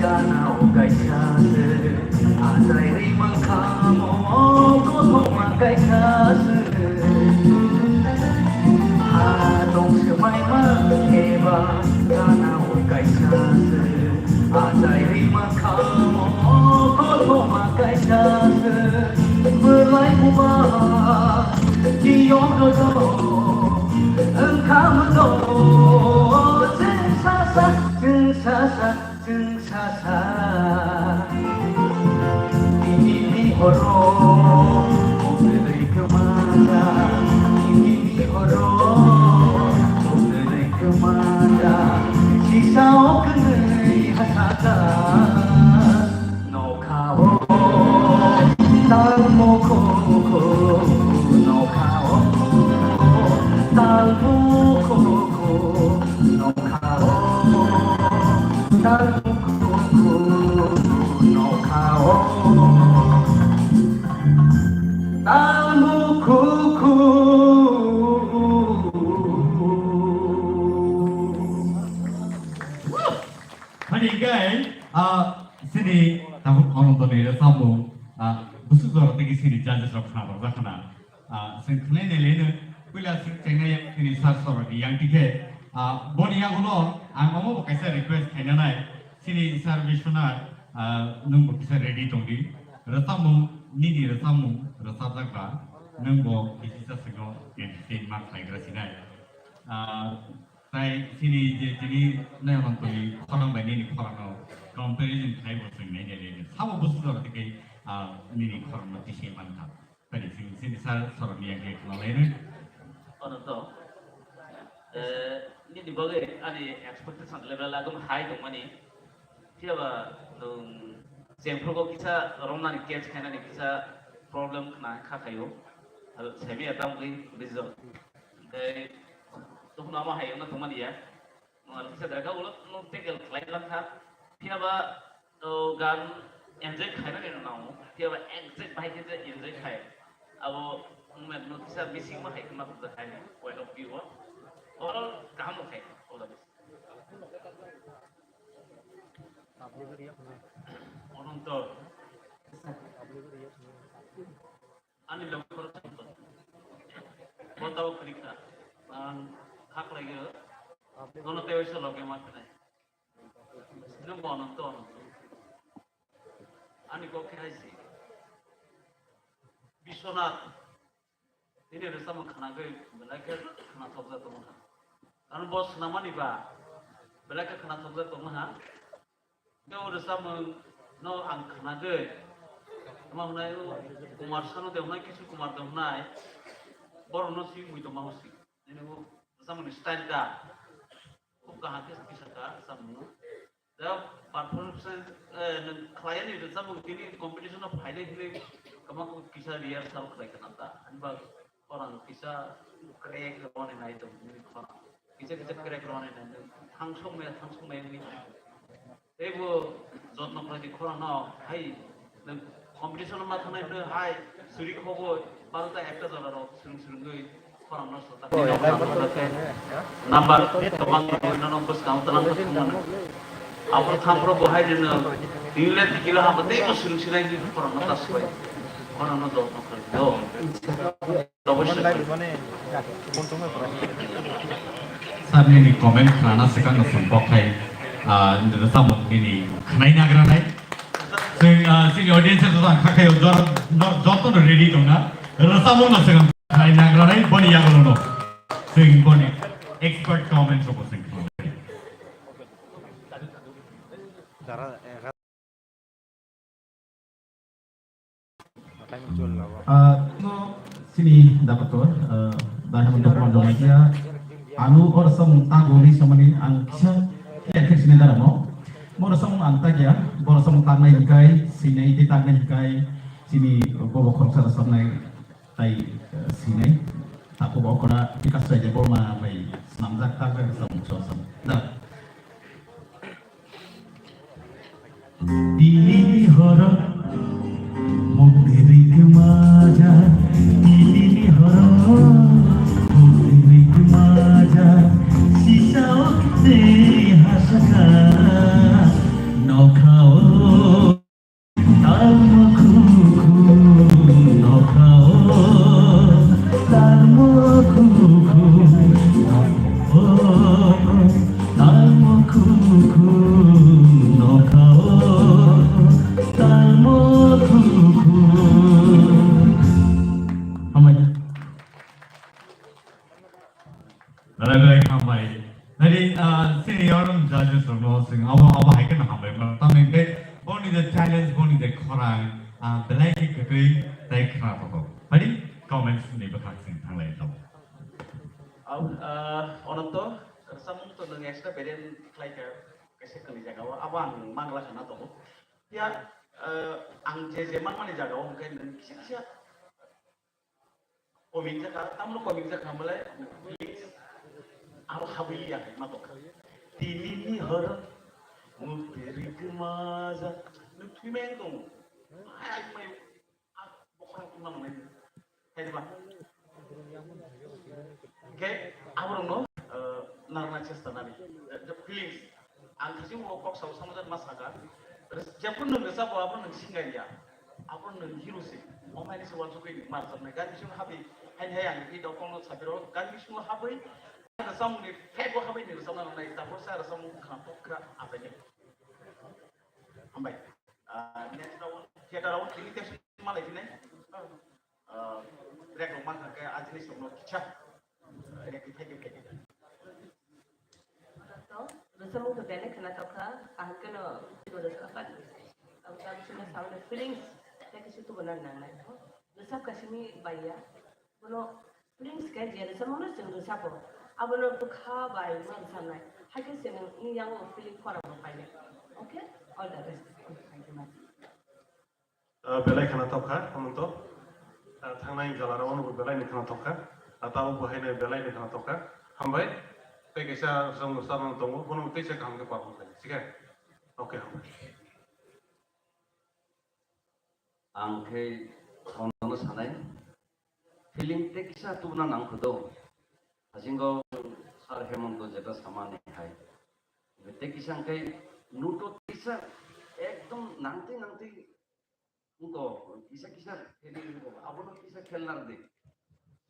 kana ugai kase Azai rimang kamo koto makai kase Tong semai makeba kana ugai kase Azai rimang kamo koto makai kase Belai ubah Diyong dodo Engkau mendoa Jeng sasa ini horor dari kemana sini tahu orang tu ni sambung busu zor tegi sini judges of khana berkhana sini khane ne lene pula sini cengai sini sar sor di yang tiga boni yang ulo ang omo kaisa request kena nai sini sar Vishwanath nung kaisa ready tongdi rasamu ni rasamu rasabakba nung bo kisisa singo entertain mark lagi sinai tai sini jadi nai orang tu ni orang banyak ni orang no comparison type of thing ni jadi sama busu zor tegi ni orang mati seman tak tadi sini sar sor ni yang kita lain Ono to ni di bagai ani expectation level lagum high dong mani tiaba dong sempro ko kita romna ni catch kana ni kita problem kena khakayo hal semi atam ki result dai to nama hai na to mani ya ngal kita daga ulot no tegal lain lang ha tiaba gan enjoy khana ni na tiaba exact bai kita enjoy khai abo मैं notice missing में है कि मैं खुद है point of view और काम है all of this orang tu ani logo korang tu kau tahu kerja hak lagi kau nak tahu isu logo macam ni ni orang tu ani kau kira sih Vishwanath ini rasa makanan gue belajar kena topza tu mana, karena bos nama ni ba, belajar kena topza tu mana, dia rasa no ang kena gue, mana itu kumar sanu dia mana kisu kumar dia mana, baru no si itu mau si, ini gua rasa mana stand dah, gua kahati kisah dah sama, dia performance klien itu rasa mana ini competition of highlight ini, kamu kisah dia selalu kelihatan nanti, anbag orang kisah kerek kerana naik tu, kisah kerek kerana naik, hangsung ni. Tapi jod nak pergi korang nak, hai, competition macam mana itu, hai, suri khobo, baru tak ekta jalan serung gay, korang nak serta. Number, teman nombor sekarang tenang tu. Apa thampro bohai jenuh, tinggal 3 kilo apa tu, itu serung lagi korang nak tasbih. Korang nak jod nak pergi. Saat ini komen kerana sekarang sumpah hai rasa mungkin ini kenai nagra hai sini audience itu tak kakai jauh ready tu na rasa mungkin sekarang kenai nagra hai boni yang lono sing boni expert comment so sing sini dapat tu dah untuk pandang dia anu orang semua tagoni semua ni angkasa yang sini dah mau orang semua antag ya orang semua tanah hikai sini di tanah hikai sini bawa konser semua tai sini aku bawa kena ikas saja bawa mai senam zakar ke semua dah di horor Mukti kemaja, ini horor. Mukti kemaja, sisa waktu hasaka. Nokau, talmakuku. Nokau, talmakuku. Talmakuku. Nokau, talmakuku. Lagi hambai. Jadi sini orang judges semua sing apa hai kan hambai. Tapi ni boni the challenge boni the korang belai kekei tai kerana apa. Jadi comments ni berhak sing thang lain tahu. Orang tu sama tu dengan extra beden like kasi kali jaga awang mangla sana tu. Ya ang jeman mana jaga mungkin kisah Ominja ka, tamu ko ominja ka malay, aro habili ya, matok. Tini ni hara, muteri kemaja, nutu mentong. Ay may, bukan ko naman may, kaya ba? Okay, awang no, narna chesta nabi. The feelings, ang kasi mo kok sa sama dan masaka, Siapun nung sabo apun nung singai ya, apun nung hero sih. Omai ni sewan suku ini marah sampai kan isu habi, hanya yang ini dokong lo sabiro kan isu habi. Ada samu ni fego habi ni sama nang naik tapi saya ada samu kampung kera apa ni? Ambai. Kita rawon ini tiap malam ini. Rek rumah kayak aja ni semua kicap. Rek kita. Bersama ke balik kena tahu kan, kena itu dah kapan. Kalau kita sound feelings, saya kesitu benar nana. Resap kasih bayar, kalau feelings kan dia resap mana sih resap apa? Abang tu kah bayar mana sana? Hakikat sih ini yang feeling korang apa ini? Okay, all the best. Thank you much. Belai kena tahu kan, kamu tu? Tangan jalan rawan belai ni kena tahu kan? Atau buah ini belai ni kena tahu kan? Hambai. Tapi kisah sama sama tunggu, pun mesti saya kamu ke paru kan, sih Oke. Angke orang sana, feeling te kisah tu benar nang kudo, asinggo sar hemon tu jeda sama ni hai. Te kisah angke nuto kisah, ekdom nanti untuk kisah feeling itu, apa tu kisah kelar deh.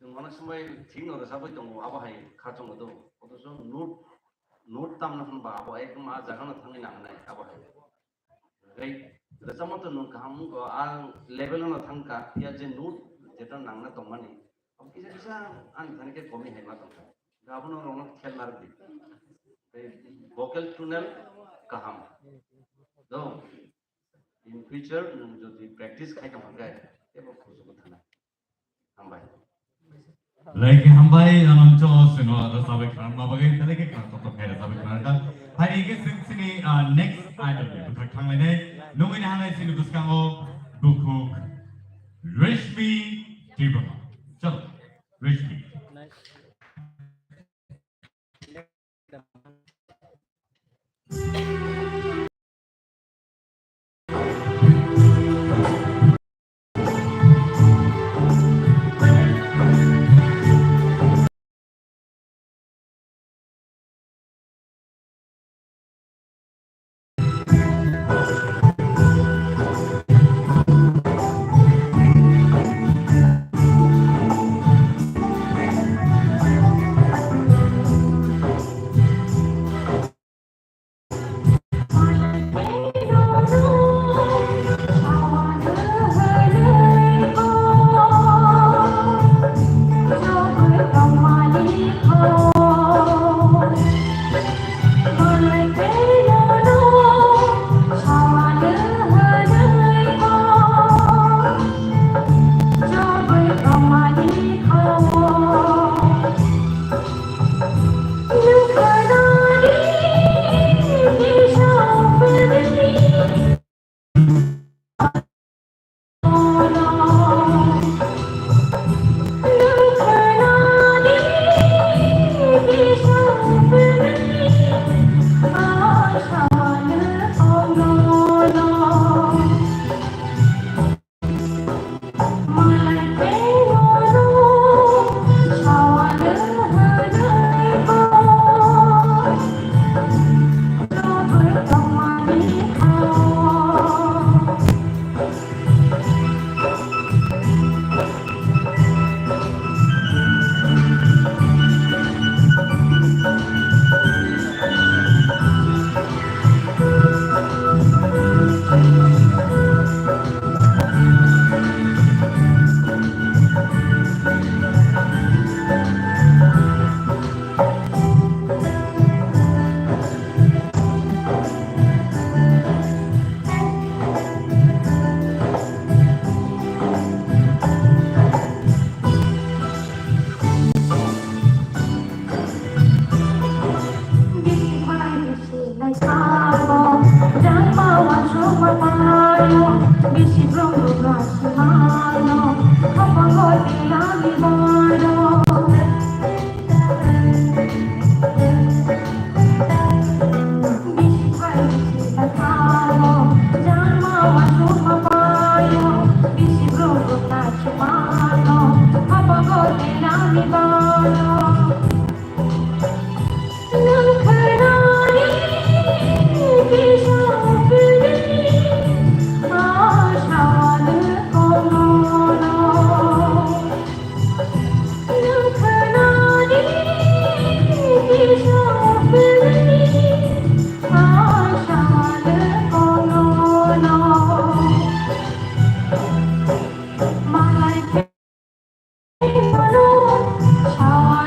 Mana semai tinggal dah sampai tunggu apa hai kacung itu, itu so note tam nak nampak apa ek mah jangan nak thangi nak naik apa hai, right? Dah sama tu nun kamu ko al level nak thangka, dia je note jeta nang na tong mani, अब kisah an thani ke komi hai mah tong, dah apa orang khel nar di, vocal tunnel kaham, so in future जो दी practice खाई कम होगा है, ये बहुत खुश होता है ना, हम भाई Like hambai anoncho sino ada sabai kan mabagai tadi ke kan toto kaya sabai kan kan hari ini sini next idol itu thang lainnya nungguin hangai sini terus kamu buku Rashmi Tribama, chalo Rashmi.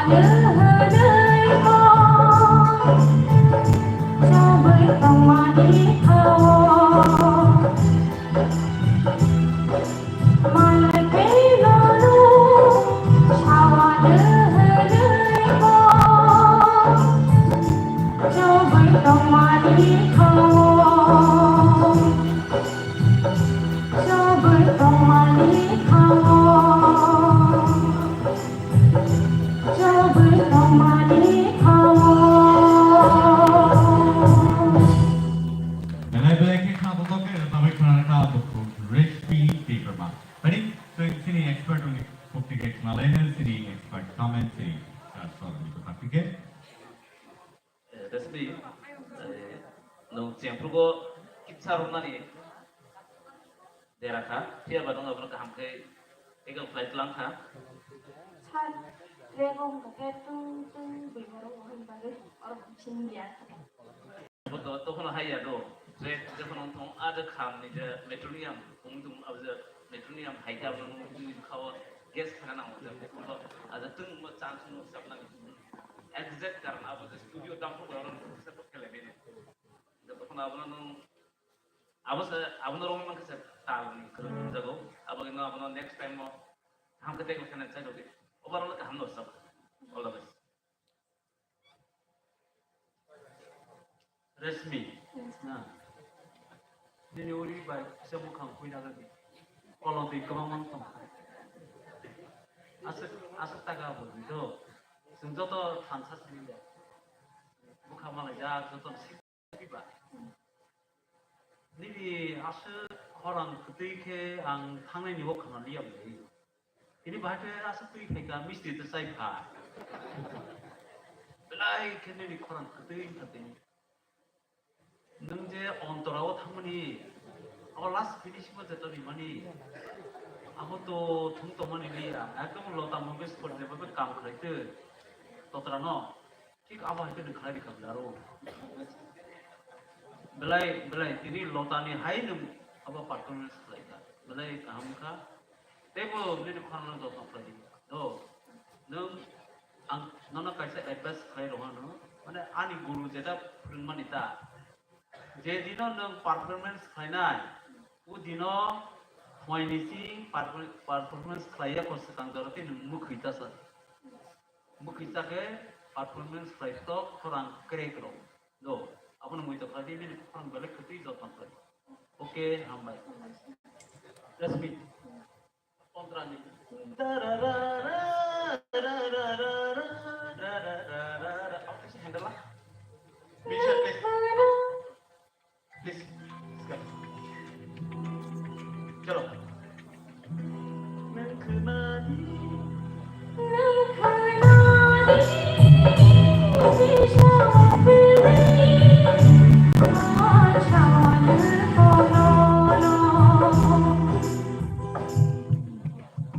Belai belai ke kena betul ke tapi kena kena betul recipe paper mah. Tadi so sini expert ni bukti ke kenalnya sini expert comment sini soal ni tu tapi ke recipe nung siang prugo kitsa runa ni deraka dia baru ngabur kaham ke egal flight lang ka 산 레공 그게 뚱뚱 비벼로 한 발을 신기한 betul tu kena hayar do je kena tong ada kam ni je metronium ungtung abje metronium haikal nung kau gas kena nang je betul ada tung mo chance nung sab nang exact karena apa studio dampu orang bisa pakai lebih je kena apa nung apa nung mang kesat tahu ni kerja jago apa kena apa next time mo ham ketek kena cari lagi overall ke ham no sab all the best resmi nah ini uri baik semua kang kui naga di kalau di kemampuan tong asal taga boleh tu senjata tu fansas ni dia bukan malah jah senjata sih ba ini asal orang ketika ang tangan ni bukan orang liam ni ini bahasa asal tu ketika mesti tersai pa belai kena ni orang ketika nung je ontarawo thamani aw last finish mo jeto bimani amo to thung to mani liya ekdom lota mongesh kor de babe kam khaite totrano ঠিক abo hite de khalai khamdaro belai tini lota ni hainum abo performance khlaika belai kam kha tebo ni khana do topadi do nung ang nona kaisa advice khlai rohano mane ani guru jeta phungmanita যে দিন নং performance খাইনাই ও দিন হয়নিসি performance খাইয়া করছে Kang জরতে মুখিতা sir মুখিতাকে performance খাইতো খরাং ক্রেক rho দো আপন মুইতো খাদি দিন খরাং বেলে খতি যতন করে ওকে হামবাই রশ্মি 15 নি apa sih handle lah bisa please चलो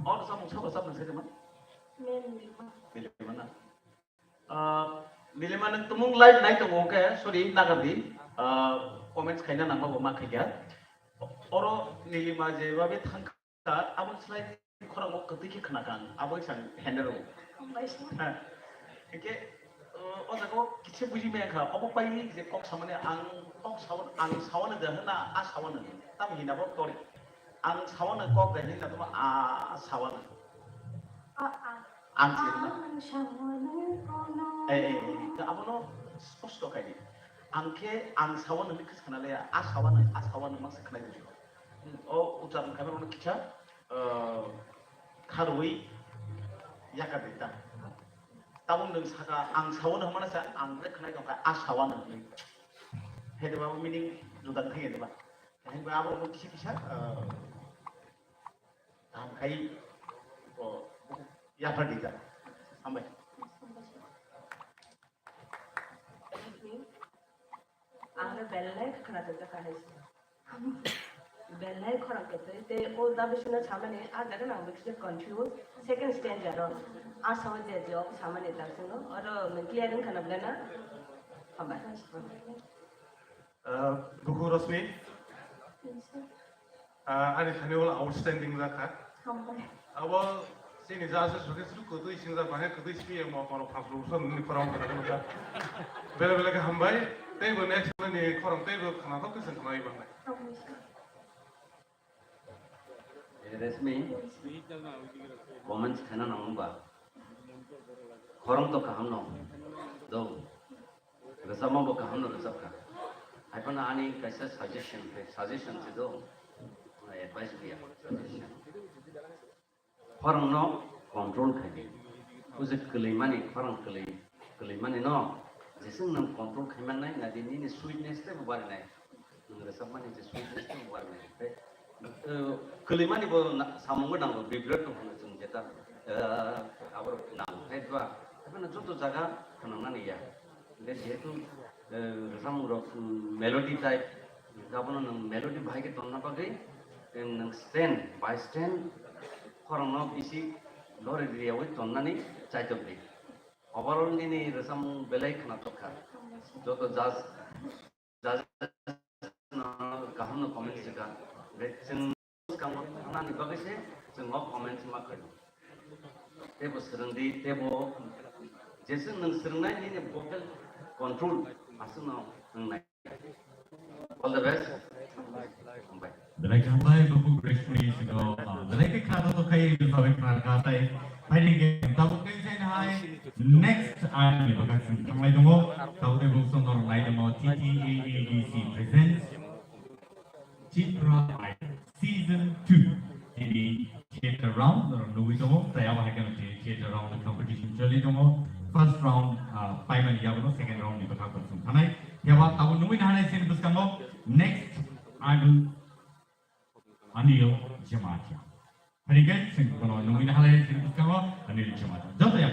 और सब नसे teman Nilima nang tumung live naik tumung ke sorry nagardi comments kaina nang bawa mak kaya oro nilima je babe thangka abang slide korang mau ketik kenakan abang sang handle oke oh jago kice buji mereka apa payi je kok samane ang sawan dah na a sawan tam hina bok tori ang sawan kok dah hina tuma a sawan ang ke apa no sposto kaya angke ang sawan ni kes kenal ya a sawan masih kenal juga oh ucapan kami mana kita karui ya kadita tamu neng saka ang sawan mana sa ang kenal kau a sawan ni hede bawa meaning judan kaya deh pak hede bawa apa mau kisah angkai oh ya kadita sampai आगे बेल्ले खड़ा देता कहे बेल्ले खड़ा करते ते ओ दाबे सुना सामने आ जगह ना बिल्कुल कंफ्यूज सेकंड स्टेज है आ समझ ले जो सामने था सुनो और मैं क्लियरिंग करना बना हमारे Buku resmi ada channel outstanding lah kan awal sini jasa sudah sudah kudu isingza banyak kudu ispi yang mau kalau pas lulusan ini korang kena kena bela-bela ke hambai table next ni korang table kena tahu kesan kena iban resmi comments khana nang ba khorong to kaham no do rasama bo kaham no rasaka apana ani kaisa suggestion se do advice diya suggestion khorong no control khadi use kelimani khorong kelimani no jesung nam control khaiman nai na dini ni sweetness te bar nai rasama ni je sweetness te bar nai kelimani bo samung nang bo vibrate to hono jung jeta abor nang hedwa apana joto jaga kanang ni ya le jetu rasam ro melody type apana nang melody bhai ke tonna pagai nang stand by stand khorong no bisi lore dia wi tonna ni chaito bi overall ni rasam belai khana tokha joto jaz kaham no comments jaga जों कामो थांनानै बागैसे जों मा comments मा खायो तेबो सोलोंदि तेबो जेसे नों सोलोंनायनि भकेल कंट्रोल आसुनाव नोंनाय all the best Belai kampai babu Krishna sigo belai ke khata to kai du sabai prakata hai fighting game tabu kai sen hai next ani bagasin thamai dongo tabu de bukson dor nai demo TTAADC presents Chitra Season 2 ini theater round nui tomo taya bahagian theater round competition jali tomo first round final ya bono second round ni bakal bersung kanai ya wa tahu nui nahane sen buskamo next adu Anil Jamatia hari kan sen kono nui nahane sen buskamo Anil Jamatia joto ya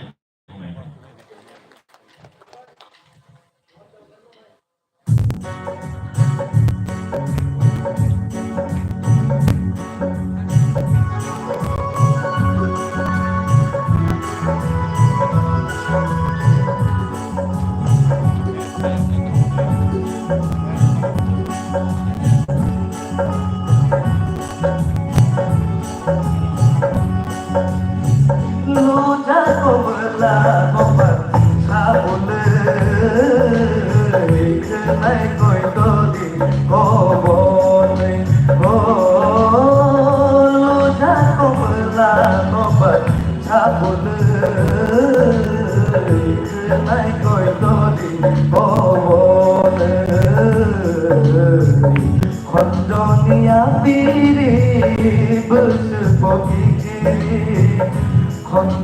Hãy subscribe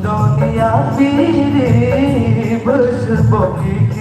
cho kênh Ghiền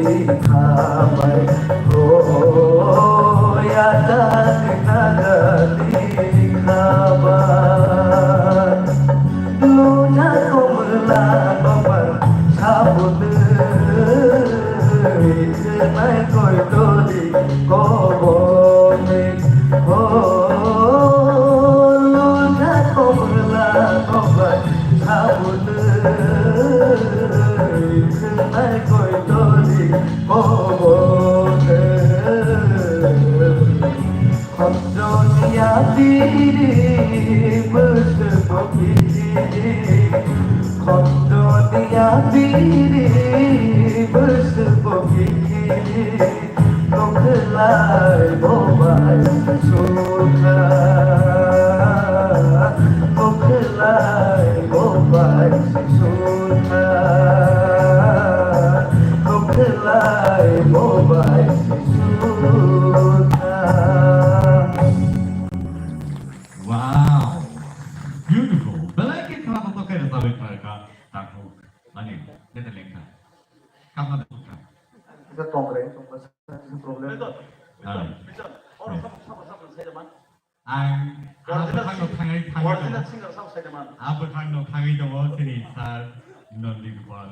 Mì Gõ để không bỏ lỡ diri bersepogiri Nongkelai bobai suka Nongkelai bobai suka Nongkelai bobai suka Wow, beautiful. Belakang kenapa tuh kayak sampai mereka takut? Ani, dia terlengkap. Kamu ada bukan? Kita tongkreng, tongkreng problem. Betul, betul, betul. Orang sama saya teman. Apa tanggal tanggal Original singer sama saya teman. apa tanggal tanggal itu mau sini sar non libal.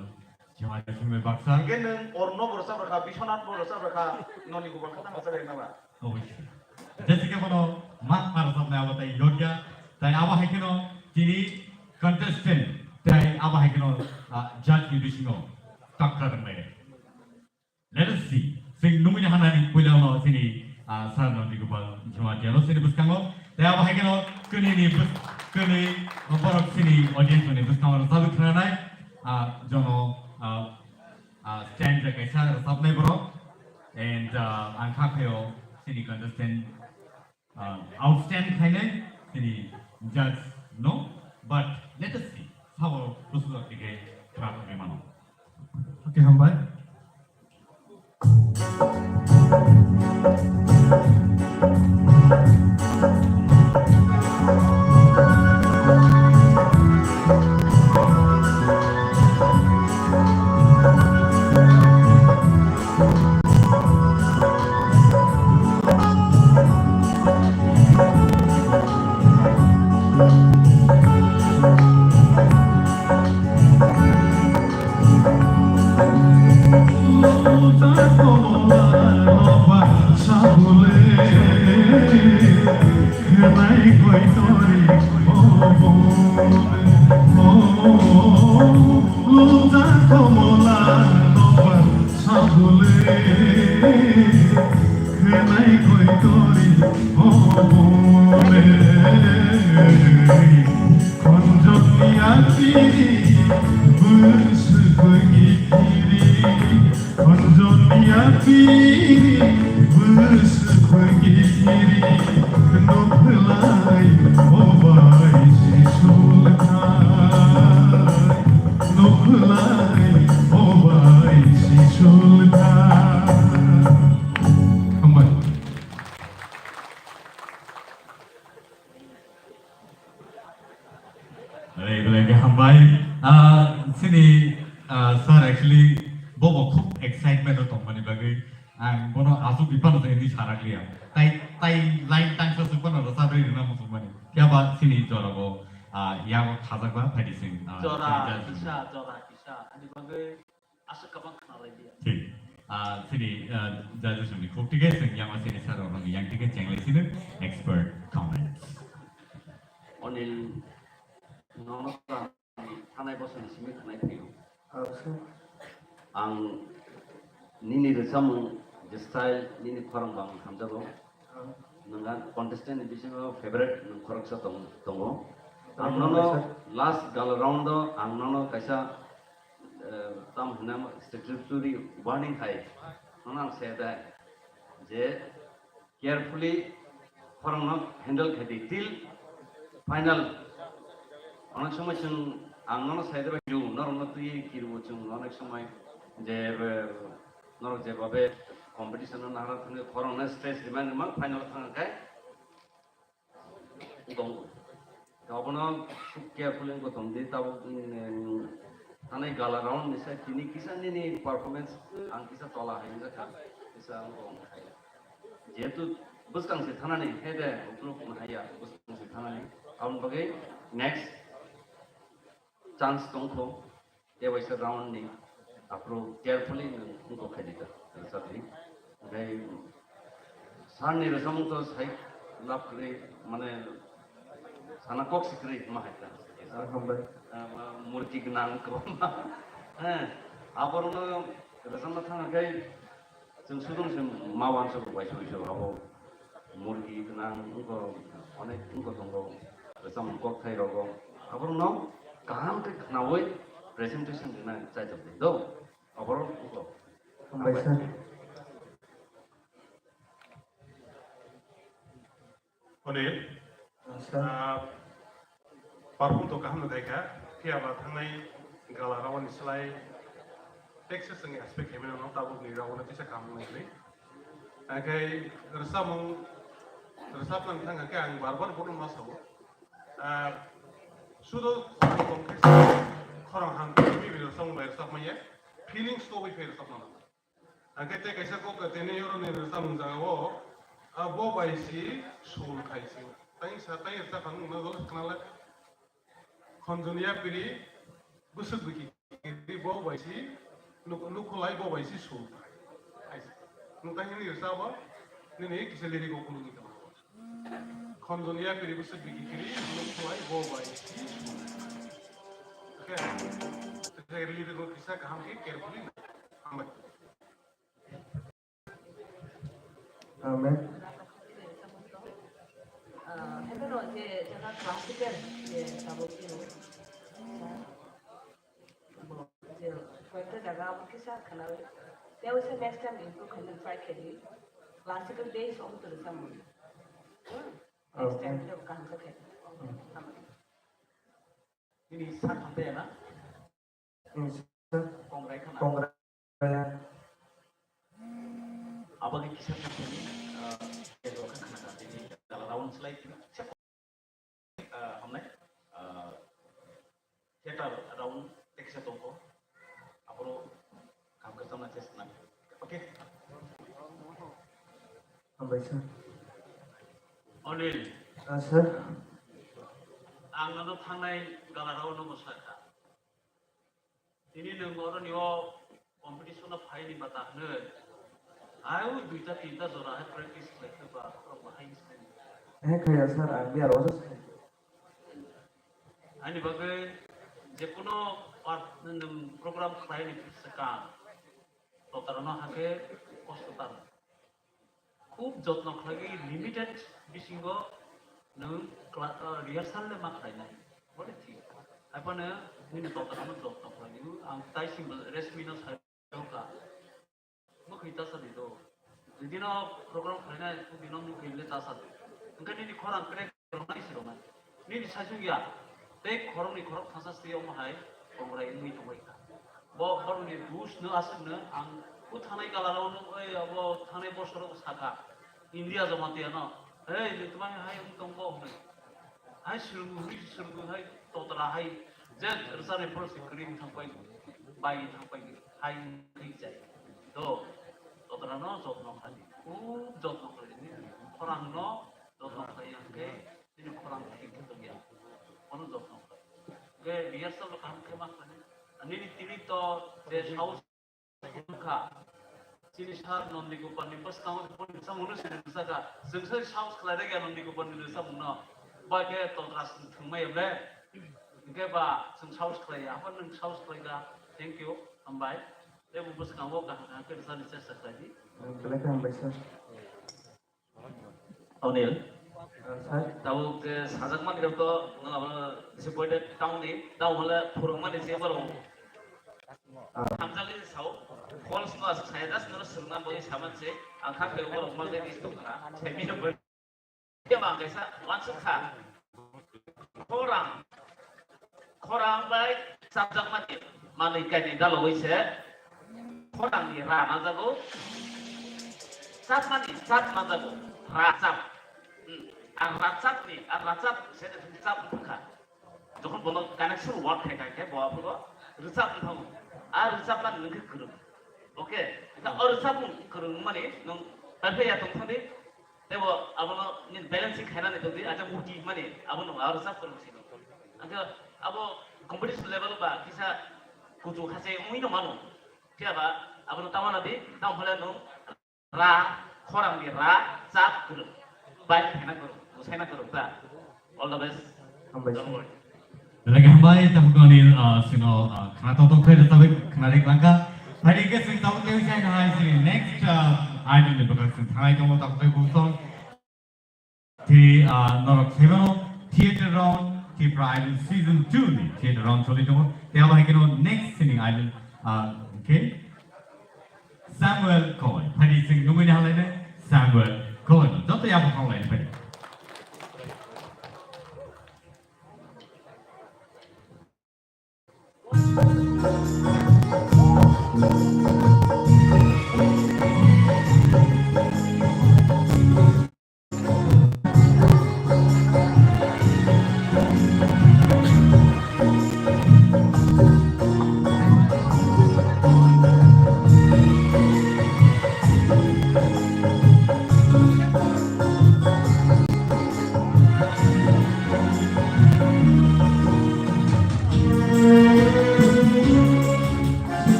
Cuma cuma baksa. Mungkin orno berusaha mereka, Bisonat berusaha mereka noni kubur kata masa dari nama. Oh, jessica kono mat marasam na awat yoga. Tai apa hekino tini contestant. Tai apa hekino judge judicial takrar mere. Let us see. Sing numanya hanani pulau sini sar non libal. Cuma dia lo sini buskango. Tai apa hekino kini ni bus kini borok sini audience ni buskango sabit kena jono stand jaga saya sabne borok. And ang kakeo sini contestant outstanding kind sini judge no, but let us see how usul tige kerap bagaimana. Oke, hamba. Lagi hambai, sini sir actually bobo खूप excitement होतो म्हणे बघे आणि बोनो आसू बिपान होते ini सारा लिया tai line tang so सुपन होतो सारे ना मुसु म्हणे क्या बात sini जोरा को या वो खाजा का फैडी सिंग Jora kisah, ani bagai asa kabang kenal lagi dia. ठीक sini judges sini खूप ठीक है सिंग yang sini sir orang yang ठीक है चैंगले sini expert comments. Onil nonota tanai bosan simi tanai piu. Ang nini resam style nini korang bang hamjago. Nenggan contestant di sini favorite korang sa tongo. Ang nono last gal round do ang nono kaisa tam hinam statutory warning hai. Nono say that je carefully korang no handle khadi till final. অনেক সময় চুন আংনো সাইডে বাকি নরম তুই কিরবো চুন অনেক সময় যে নরক যেভাবে কম্পিটিশন নাহারা থাকে করোনা স্ট্রেস রিমাইন্ড মান ফাইনাল থাকায় গং গাবনো খুব কেয়ারফুলি গতম দি তাও তানাই গালা রাউন্ড নিসা তিনি কিসান নি পারফরম্যান্স আং কিসা তলা হাই জাকা কিসা আং গং হাই যেহেতু বুসকাংসে থানানি হেদে উপলুক হাইয়া বুসকাংসে থানানি আউন বাগে next chance tongko ewaisa round ni apro carefully nungko khadita sabri gai sanni resam to sai lap kre mane sana kok sikri mahata murti gnang ko aborno resam na thang gai jeng sudung sem mawan so bai so abo murti gnang ko onek ko tongo resam kok khai rogo aborno kaham ke nawoi presentation gina jajab do overall uto Sampai sir. Onil, Sir. parfum to kaham daika, kia ba thangai galarawan islai Texas ang aspect kami nang tabog ni rawan at isa kaham nagli. Kay resap lang thanga kaya ang barbar pun masaw. Sudo konkret korang hang kami resap may resap maya feelings to be fair resap na. Ang kaya kaysa ko katene yoro ni resap ng zagawo. Bo baisi sul kaisi. Tay sa kang nagol kanala konjunia pili busuk biki. Di bo baisi nukulai bo baisi sul. Nukanya ni resapa ni kisah ko kunu kita. Konjunia pili busuk biki kiri nukulai bo baisi sul. Okay. Saya lihat ko kisah kaham ke carefully. Amat. Amen. 해변은 이제 제가 클래식을 이제 가보기로 뭐 이제 그때 제가 뭐 기사 канал there was a next time into kind of try kedi classical days of the summer next time to kan sa kedi Ini saat apa ya nak? Ini sir. Kongres kan? Kongres. Apa kisah ini? Kalau kan kena ini dalam tahun selain हमने theater around text toko apro काम करता हूँ chest ना okay Sampai sir. Onil Sir. ang nando thangnai galarao no mosaka ini nengoro niyo competition of high ni bata ne ayo duita tinta zora hai practice lekhe ba bahai Kayak sir, biar osos. ani bagai je kono program khai ni saka to tarano hake kostotar খুব যত্ন লাগে limited বিসিঙ্গ নং rehearsal লে মাখাই নাই বলে ঠিক আপনে নিনে ততরানো যত্ন লাগে আং তাই সিম্বল রেসমিনো সাইকা মো খিতা সাদি তো দিদিন প্রোগ্রাম খাইনা দিন মো গিলে তা সাদি ওখানে নি খরাং করে রনাই সিরোমা নি সাজুগিয়া তে খরমনি খরক থাসাস্তি ওমহাই ওমরাই নুই তবাইকা ব খরমনি দুস ন আসনে আং ও থানাই গালারাও ওই अब थाने बसर साखा इंडिया जमाते न हे तुम्हारे हाय तुमको हाय सुरगु हाय तोतरा हाय जे रसाने फरस क्रीम थांपाय बाय थांपाय हाय खै जाय तो तोतरा न जत्न खाली ओ जत्न खाली खरां न जत्न खाय के दिनो खरां ठीक तो गया कोन जत्न के रिहर्सल काम के मा खाली अनि तिनी तो जे हाउस का Sini sahar non dikupan ni pas tahu pun samuno sini saka sengse saus kelada kan non dikupan ni samuno bagai tolras thumai ble ke ba seng saus kelaya apa neng saus kelaya thank you ambai le bu pas kamu ka ke sana sesa tadi Silakan sampai sir. Onil Sir. tahu ke sajak man itu ngapa disebut tahun ni tahu malah kurang mana siapa lo hamzali sau False no as saya das nur serna bagi saman se angka ke umur umur dari itu kana saya minum ber dia bang kaisa langsung kha korang baik sabjak mati malaikat ni dalam wise korang ni ra nazago sat nazago racap racap saya racap kha যখন বলো connection word থাকে বাবা বলো রিসাপ থাও আর রিসাপ না নকে করো ওকে তা আর রিসাপ করো মানে নং তারপরে ya তখনই দেব আবনো নিন ব্যালেন্সিং খাইনা নে দদি আচ্ছা মুটি মানে আবনো আর রিসাপ করো ছিল আচ্ছা আবো কম্পিটিশন লেভেল বা কিসা কুচু খাসে উইনো মানো কিবা আবনো তামানা দি তাও হলে নং রা খরাম দি রা চাপ করো বাই খাইনা করো বুঝাইনা করো তা all the best Sampai sir. Lagi hambai tamu kanil sino kana toto kaya tabi kana rik langka. Hari ke sing tamu kaya usai hai sini next item ni bakal sing thai kamu tamu kaya busong. Thì nó là thế nào theater round T-Pro Idol Season 2 ni theater round choli dong. Tiap hari keno next singing idol okay. Samuel Cohen. Hari sing nunggu ni halai ni Samuel Cohen. Jodoh yang apa halai ni hari.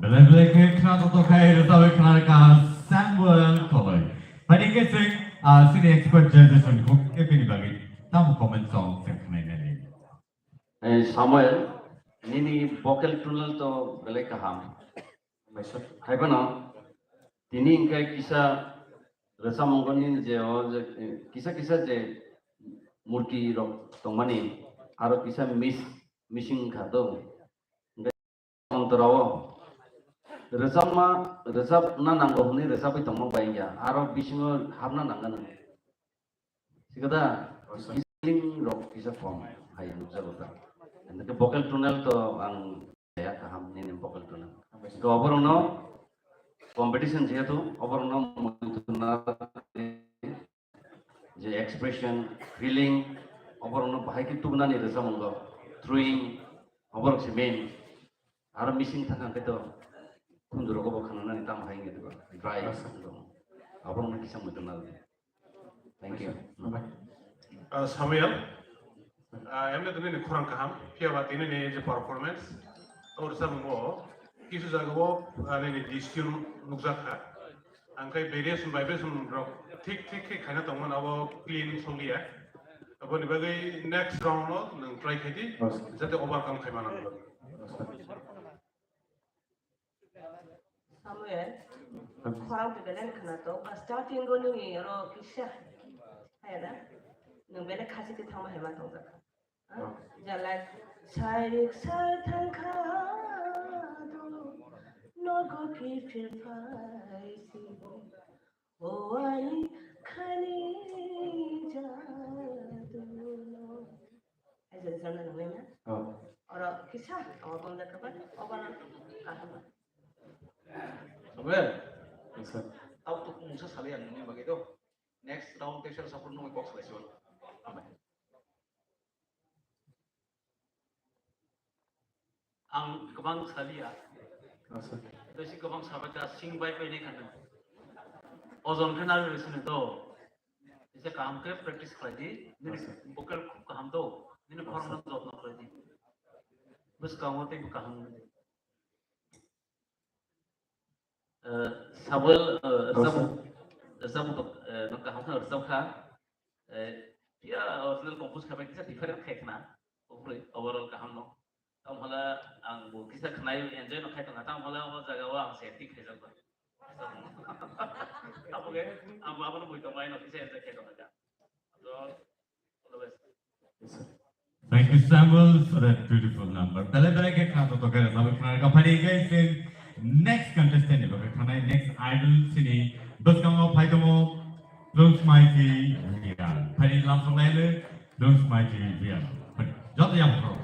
Belak-belak kena tutup kai resawi kenalkan Samuel Cohen. Pada keseng sini expert judges untuk kepini bagi tamu komen song sekalian ini. Samuel, ini vocal tunnel to belai kaham. Hai mana? Ini ingkai kisah rasa mungkin je kisah je murki rok tongmani, aro kisah missing kado. Antarawa. Resap na nanggo ni resap itu mau bayar. Aro bisingo hamna nanggan. Sikada kisling rock kisah form hai nuksa kota. Nanti vocal tunnel to ang ya kaham ni vocal tunnel. To operono competition je tu operono tunnel je expression feeling operono bahai ki tugna ni resap monggo throwing operok si main. Aro missing tangan itu. Kundur ko bakal nana nitam hai gitu dry apa mungkin kisah mudah thank you Samuel emne tu ni kurang kaham pia bat ini ni je performance और सब वो किसी जगह वो ni di skill nukzak ha angkai variation vibration rock ठीक खाना दंमोन अब क्लीन सोलिया अब नि बागै नेक्स्ट राउन्ड नो नों ट्राई खाइदि जाते overcome खाइमाना Samuel, orang tu belen kena tu, pas starting go ni orang kisah, ayah dah, nung belen kasih kita sama hemat tu kan, jalan cari sarang kado, nogo kifir paisi, oani kani jadu, ayah jadi sana namanya, orang kisah, orang pun dah kapan, orang kaham. Samuel, tao tu kung sa salian ni begitu. Next round teacher sa puno box lesson. Ang kabang salia. Dosi kabang sahabat sing baik ini kan. Ozon kenal lesson itu. Isa काम के practice करेगी. निने vocal काम तो निने formal job ना करेगी. बस काम होते ही काम. Samuel Resam untuk nangka hamna Resam kah dia original compose kah kita different kayak na overall kah hamno tam hala ang bu kita kenai enjoy nak kayak tengah tam hala awak jaga awak setting kayak apa apa ke apa nak buat main nak kita enjoy kayak tengah so all the best. Thank you, Samuel, for that beautiful number. Pele ke khana to kare sabi khana ka phari guys in next contestant ni baga khana next idol sini bus kamo phaitomo Lung Mighty Vian. Phari lam song le Lung Mighty Vian. Jot yam pro.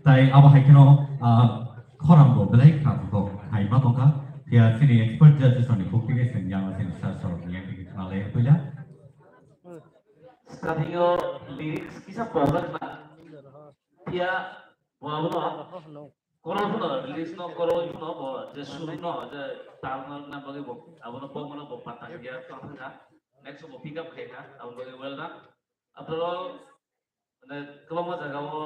Tai aba haikino korambo belai kata to hai ma tongka dia sini expert judges on the cooking is and yang masih besar so yang kita kenal malay puja. Starting lyrics kisah produk na dia wabno koro no lyrics no koro no bo je sur no je tal no na bagi bo abono bo mono bo patah dia tangka next bo pick up kaya abono bagi well na apro ne kalau mau jaga wo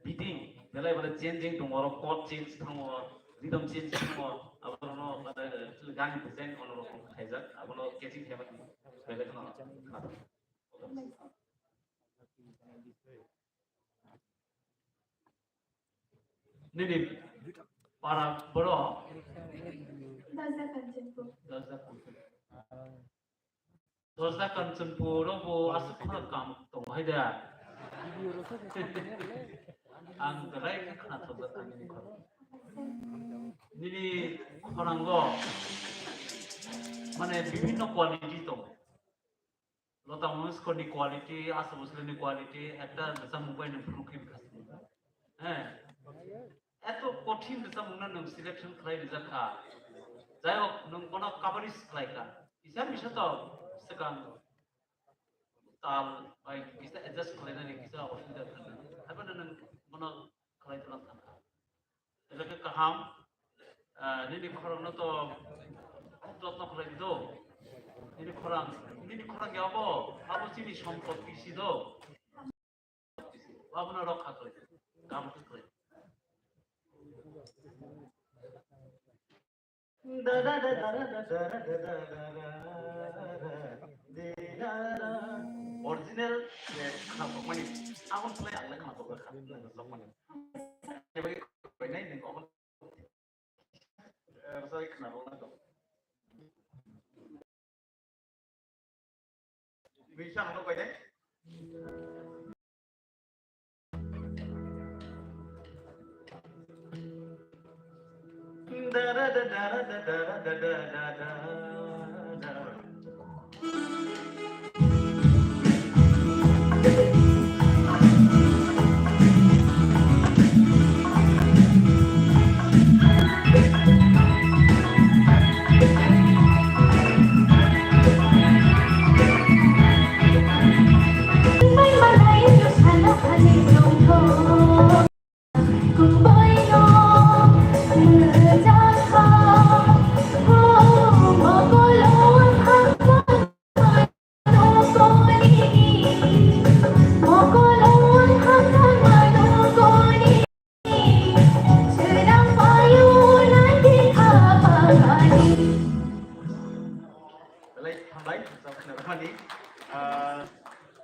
beating belai pada changing tomorrow chord change thango rhythm change thango abono ada gan design ono kaya abono catching kaya belai no Nini para bro Dosa Kanchanpur bo asuk khana kam tong hai da ang galai khana thoba ani nini khorango mane bibhinno quality to Lata মঙ্গেশকরের quality Asha ভোসলের quality একটা দেশা mobile মুখে হ্যাঁ এত কঠিন দেশা মুনা নং selection খাই রিজাখা যাই হোক নং কোন কাভারিস খাইকা ইসা মিশা তো সেকান তাল বাই ইসা অ্যাডজাস্ট করে না ইসা অসুবিধা থাকে এখন নং কোন খাই তো না থাকে এটাকে কাহাম নিনি খরন তো যত্ন করে দিও ini kurang ya bo abo sini সম্পত্তি ছিল আপনারা রক্ষা করে কাম করে অরিজিনাল খাবো মানে আমার প্লে আল্লাহ খাবো খাবো মানে এবারে কই নাই নি কখন সরি খাবো না তো bisa untuk apa ini? Da da da da da da da da da da.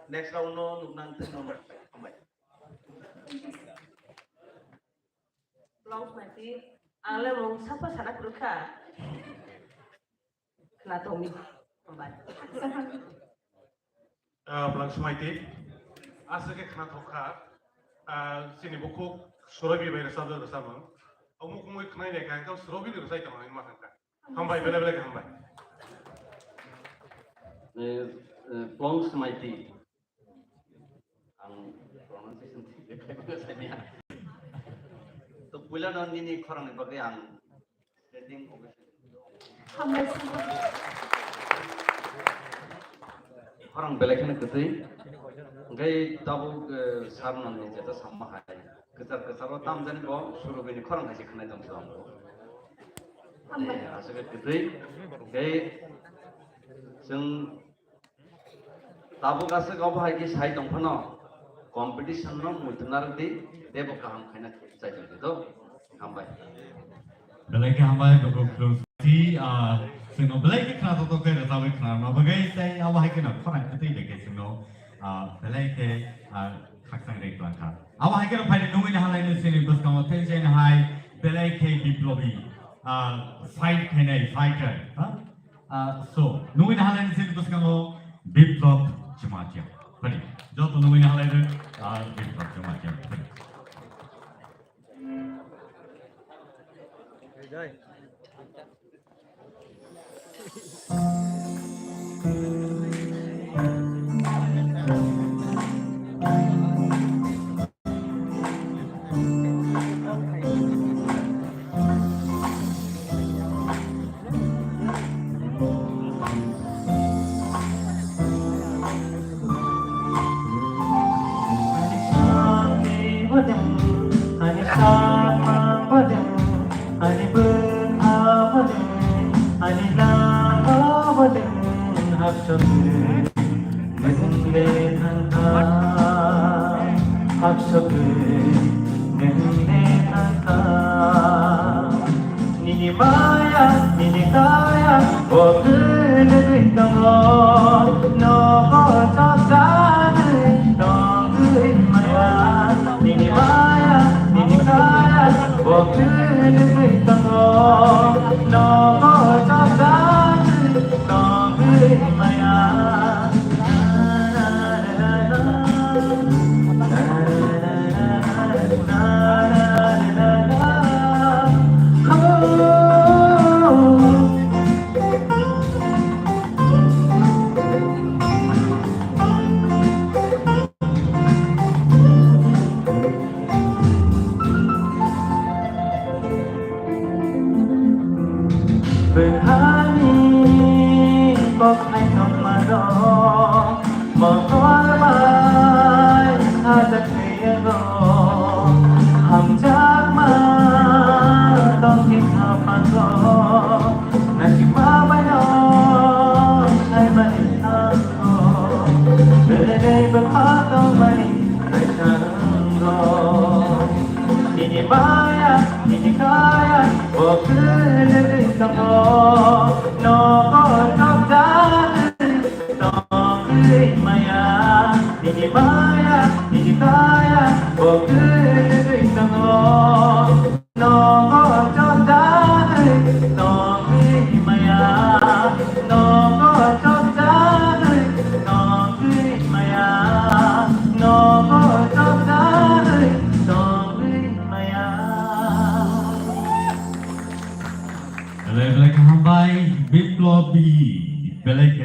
Next round no nanti nomor kembali. Long nanti, ale mau siapa sana beruka? Kena Tommy kembali. Pelang semaiti, asal ke kena thoka, sini buku surabi bayar sabda bersama. Amu kumui kena ini kan kau surabi itu saya tahu ini makan kan. Kembali bela kembali. Pelang semaiti. Pronunciation tidak saya तो पुला नंदी ने खरने बगे आं setting खरं बेलेखने कतै गै दाबो सार नंदी जेता सम्मा हाय कचार कचारो ताम जानि बो सुरु बेनि खरं हाय खनाय दं दं आसगे कतै गै जों दाबो गासे गाव हाय कि साइ दंफानो competition no mutunar di debo kaham khaina chai do hambai Belai hambai doko closely sino belai ke khana to ke rasawe khana ma bagai sai awai ke na khana kati leke sino belai ke khaksang re kla kha awai ke phai nungi na halai ne sini bus ka thai chen hai belai ke biplobi fight khainai fighter so nungi na halai ne sini bus ka biplop chimachia pani যত নবীন হালাইদের আর বিপ্লব জমাতে যায় padam ani sama padam ani berabadam ani lama padam hapsam gende thanta hapsam gende thanta nini maya nini kaya okene damo no ta ta no maya nini maya nini kaya okene damo no ta ta no maya berhari kok ayo marah mengolah ada kaya ham jama dong kita pantau nasib apa yo saya balik aku berdei berpatau balik tercanggo ini maya ini kaya okene damo no top no maya ini kaya okene damo no top no maya no top no maya no top no maya Belek hambai biplobi belek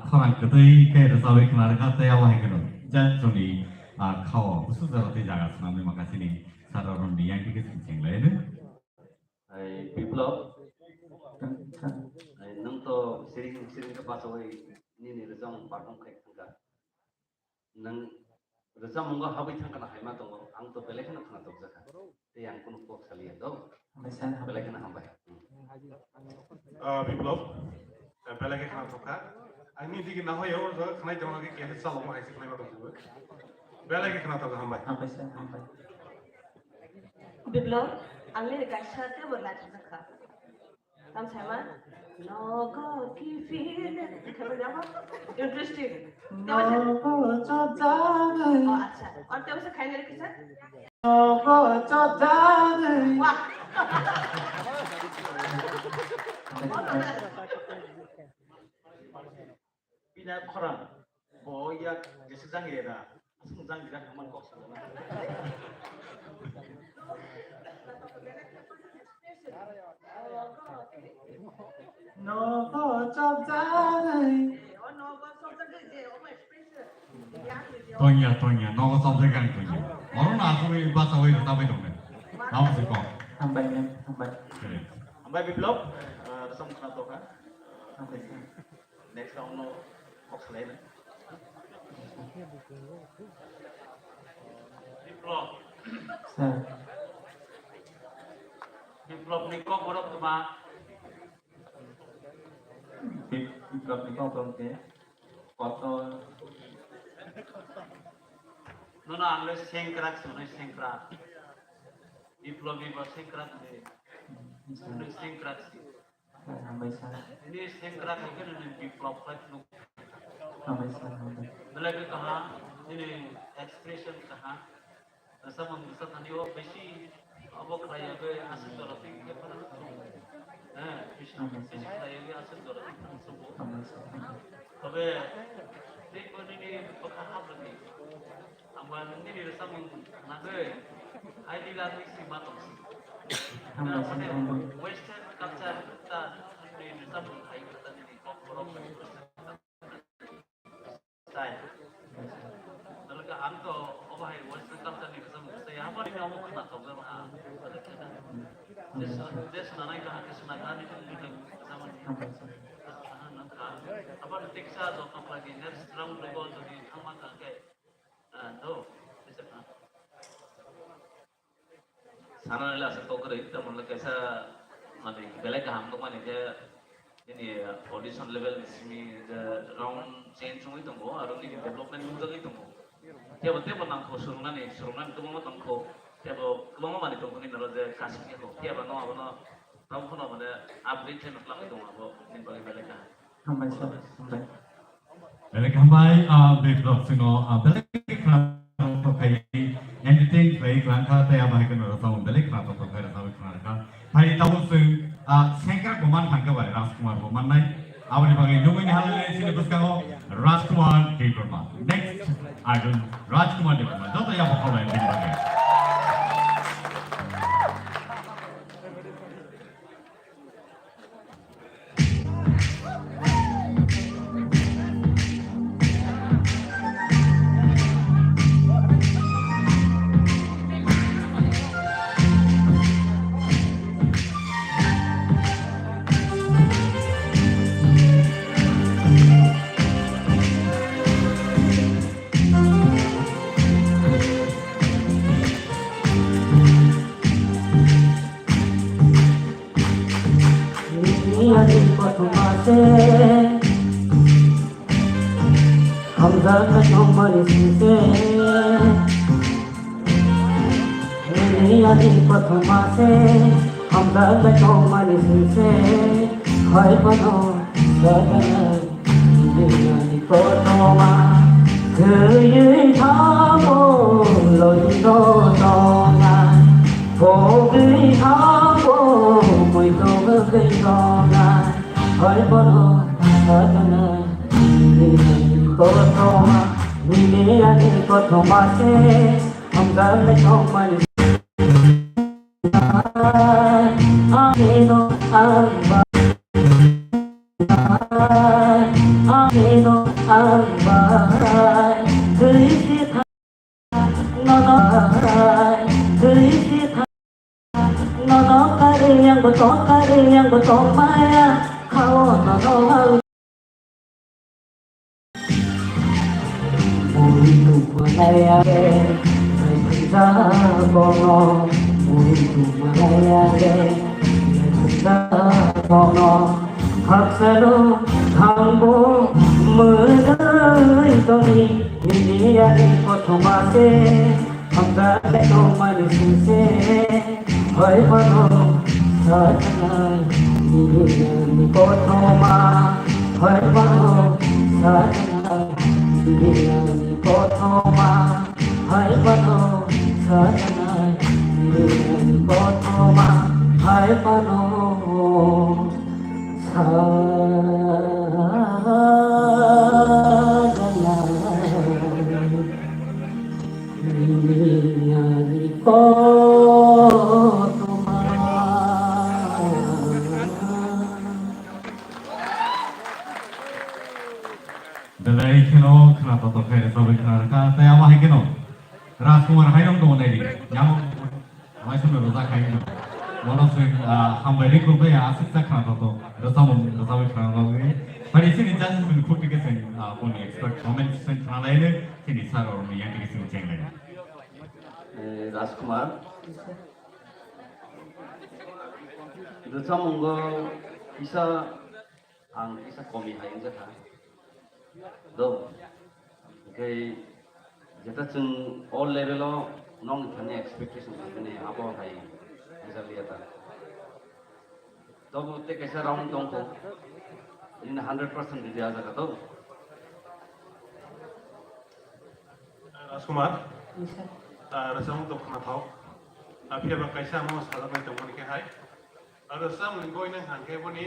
khorang ketai ke rasawe kenar kata ya wahai keno jan suni khawa khusus roti jaga sunami makasih ni sararon di yang kita cincin lain ai biplop ai nang to sering ke pasawai ni rezong parong kai tangga nang rezong monggo habi tangkana haima tongo ang to belek na khana to jaka te yang kun pok salian do belek na hambai বিপ্লব বেলেগে খানা থকা আমি দিকে না হয় ওর খানাই তোমাকে কে চালো মাই খানাই বাদ দিব বেলেগে খানা থকা হামবাই biblop angni gaishate berlati zakha tam sama logo ki feel khabar jabo interesting nogo chotane oh acha aur te usse khaine rakhi sir nogo chotane wah Pina khorang boya gesang era sungjang dira kaman kok salana nogo chotane oh no go so ta je oh my expression tonya no sampai kan tonya orang aku ini bahasa wei tapi dong deh nama sih kok Hambai hambai. hambai biplop resam khana toka Hambai. next round no kok salana Biplab Sir. Biplab ni kok borok tuma Biplop ni kok belum ke? Foto nono anglo sengkrak sunai sengkrak বিপ্লবী বা sengkrak ni sunai sengkrak hambai sir. ini sengkrak itu ni বিপ্লব kan nu Hambai sir hambai. लगे कहा ini expression कहा sama bisa tadi वो बेसी अब खाया गए आसन दरती के पर बेसी खाया गए आसन दरती सब Hambai sir. तबे देखो ini पकहा लगी aman ini sama nabe ID lagi si matok Hambai sir hambai. western culture kita ini sama hai kita ini korok style talaga ang to obahay western culture ni kasama saya apa ni kamu kena tahu kan des nanay ka kesunakan itu kasama ni Hambai sir. apa teksa do kapag next round level to di ang mata kay do सानानै लासै तोकरै तमन कैसा माने बेलेग गाहाम दं माने जे ini audition level simi round change sungui tunggu aru ni development mujagi tunggu tiap tiap nangko surungan tu mama tangko tiap mama mani tunggu ni nara je kasih ko tiap no abono tahu kono mana update chen lang itu abo ni bagi beleg gahaam Hambai sir, hambai. Beleg hambai biplop sino beleg krato kai entertain baik langka taya bahkan rasa beleg krato kai rasa kan hari tahun sing sengkar goman tangka bare Rajkumar goman nai awani bagi jumini halale sini buskango Rajkumar Devarman next Arjun Rajkumar Devarman joto ya bokol ini bagi Hamza ka chomari sise Niyani pathama se Hamza ka chomari sise Hai bano sadana Niyani pathama Kuyui thamo loi no dona Kogui thamo mui dona kei dona Hai bano sadana Kotoma, nini ani kotoma se, hamza le chomani. Amino amba, amino amba, krisita, nono krisita, nono kari yang betul maya, kau nono. Muito malayage, ay punta kono. Muito malayage, ay punta kono. Haksaro thambo mudai toni, hindi ani kothomase, hamza leko manisise, hoy pano satanay, hindi ani kothoma, hoy pano satanay. Niyani kotoma, hai pano satanay. Niyani kotoma, hai pano satanay. Niyani kotoma. Belai keno krato to kai sabai kharaka taya wahi keno Rajkumar hainam to nai nyamo mai sum roza kai mono sing hambai ri kurbe asita krato to rosabai kharaka ge pari sini jan min khoti ke sen poni expert comment sen khanai ne sini saro ni yang ke sini cheng lai Rajkumar rosamungo isa komi hain jatha do okay jata chung all level of non thane expectation ne abo hai ऐसा लिया था तो बोलते कैसा round दो को इन 100% दिया जाएगा तो Rajkumar rasam to khna thau apia ba kaisa mo sala mai to mon ke hai rasam ngoi na han ke boni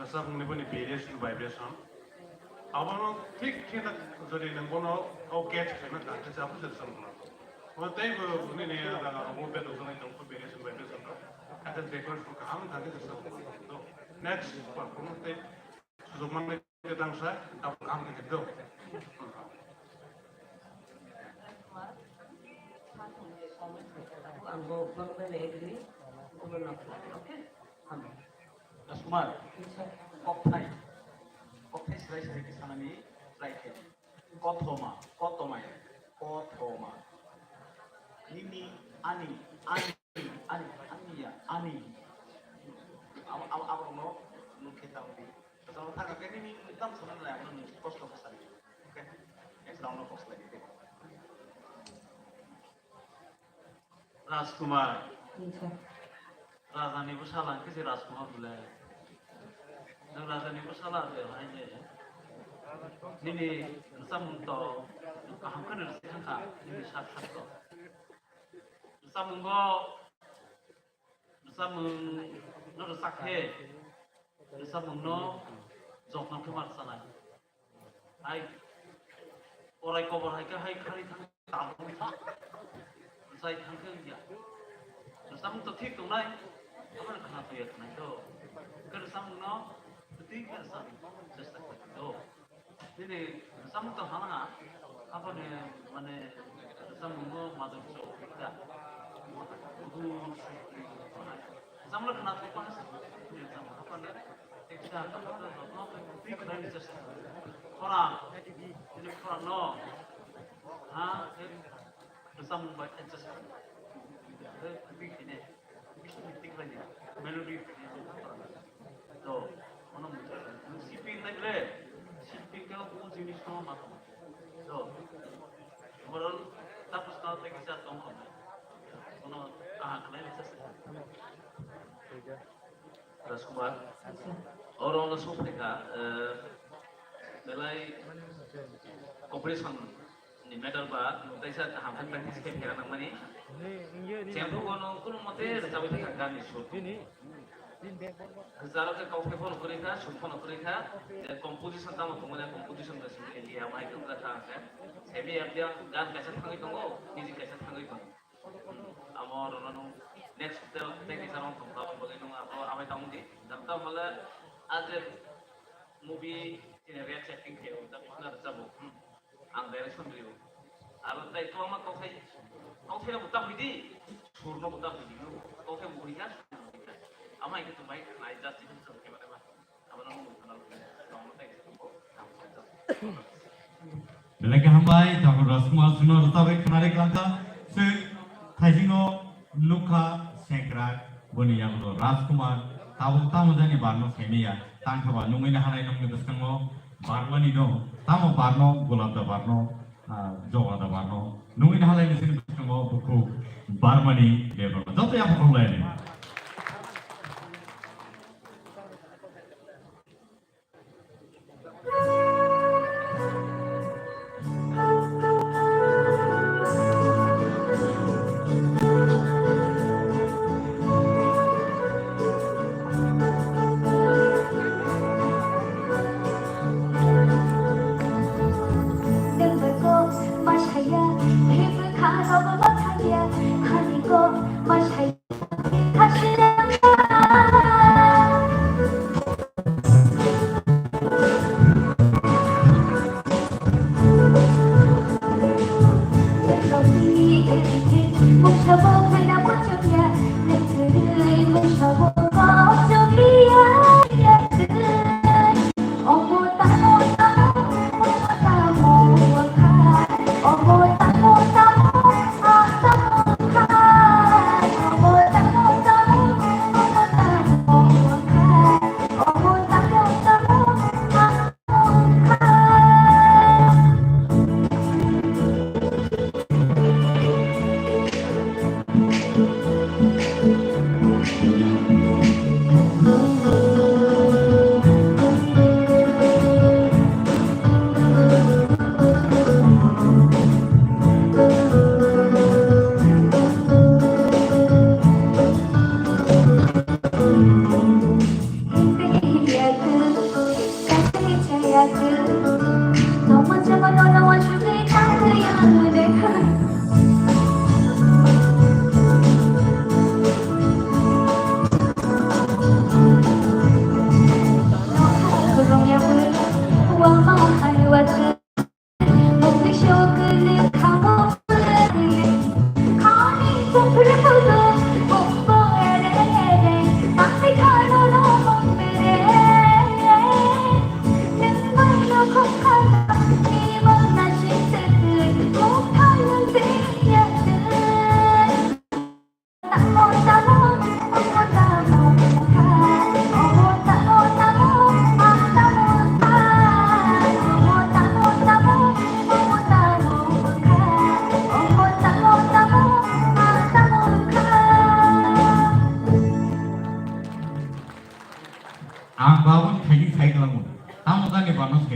rasam ni boni variation vibration abano ঠিক ঠিক যদি নবনো ও ক্যাচ কেন কাছে চাপু সেসম না ওতেই বনি নে দাদা ও বেদ ওজনে তো ভেরিয়েশন ভাইব্রেশন এটা রেকর্ড ফর কাম থাকে সেসম তো নেক্সট পারফরম্যান্স তে সুযোগমান তে দাংসা আপ কাম কে দাও Anggo berbelegi, oke? Rajkumar, kokthai serai serai kisanani raike kothoma nini ani राजकुमार राजानिबो साला केसे राजकुमार बुलाय जों राजानिबो साला बेवहाय निनि सामुंतो काहामखोनो थांखा निनि साथाखो सामुंगो सामुं नरो साखे सामुंनो जखनखो मारसानाय आइ अराय खबर हायखो हाय खारि थां दामथा जाय थांखो गैया सामुंतो ठीक दंनाय apa nak kenapa ya kenapa itu kerja mana penting kerja just itu jadi sama tu hana apa ni mana sama mana madu kita itu sama nak kenapa pas sama apa ni kita apa tu apa penting kerja just orang jadi orang no ha sama buat just penting ini penting lagi melodi तो మనం shipping नगले shipping के वो जिनिस को मत तो moral tapos na tayo sa tong ano kahaklay sa Rajkumar और on सुपने का belai competition ni medal ba taisa hamhan practice ke phera namani tempo kono kono mate sabi ta gani shoot Zara ke kau ke phone kuri tha shoot phone kuri tha composition ta mo mane composition da sin India mai kan ka tha sebi abya gan kaisa thangai tongo music kaisa thangai tongo amor nanu next take is around thong ta bagai nung apo amai tamu di dabta mala as a movie in a real setting ke da na sabo ang direction beliau alam tai tu ama kau saya buta bidi surno buta bidi kau saya burikan ama itu tu baik naik jas itu sampai mana mana apa nama kenal kamu tai Belakang hambai tahun Rajkumar Suno Ratawe kenari kelangka se Thajino Nuka Sengkrak Boni yang lo Rajkumar tahu tamu jani barno semia tangkapa nungguin hari nunggu bersama barno ni no tamu barno golab da barno jawa da barno nungguin hari ni sini bersama buku barmani lebar jatuh yang perlu lain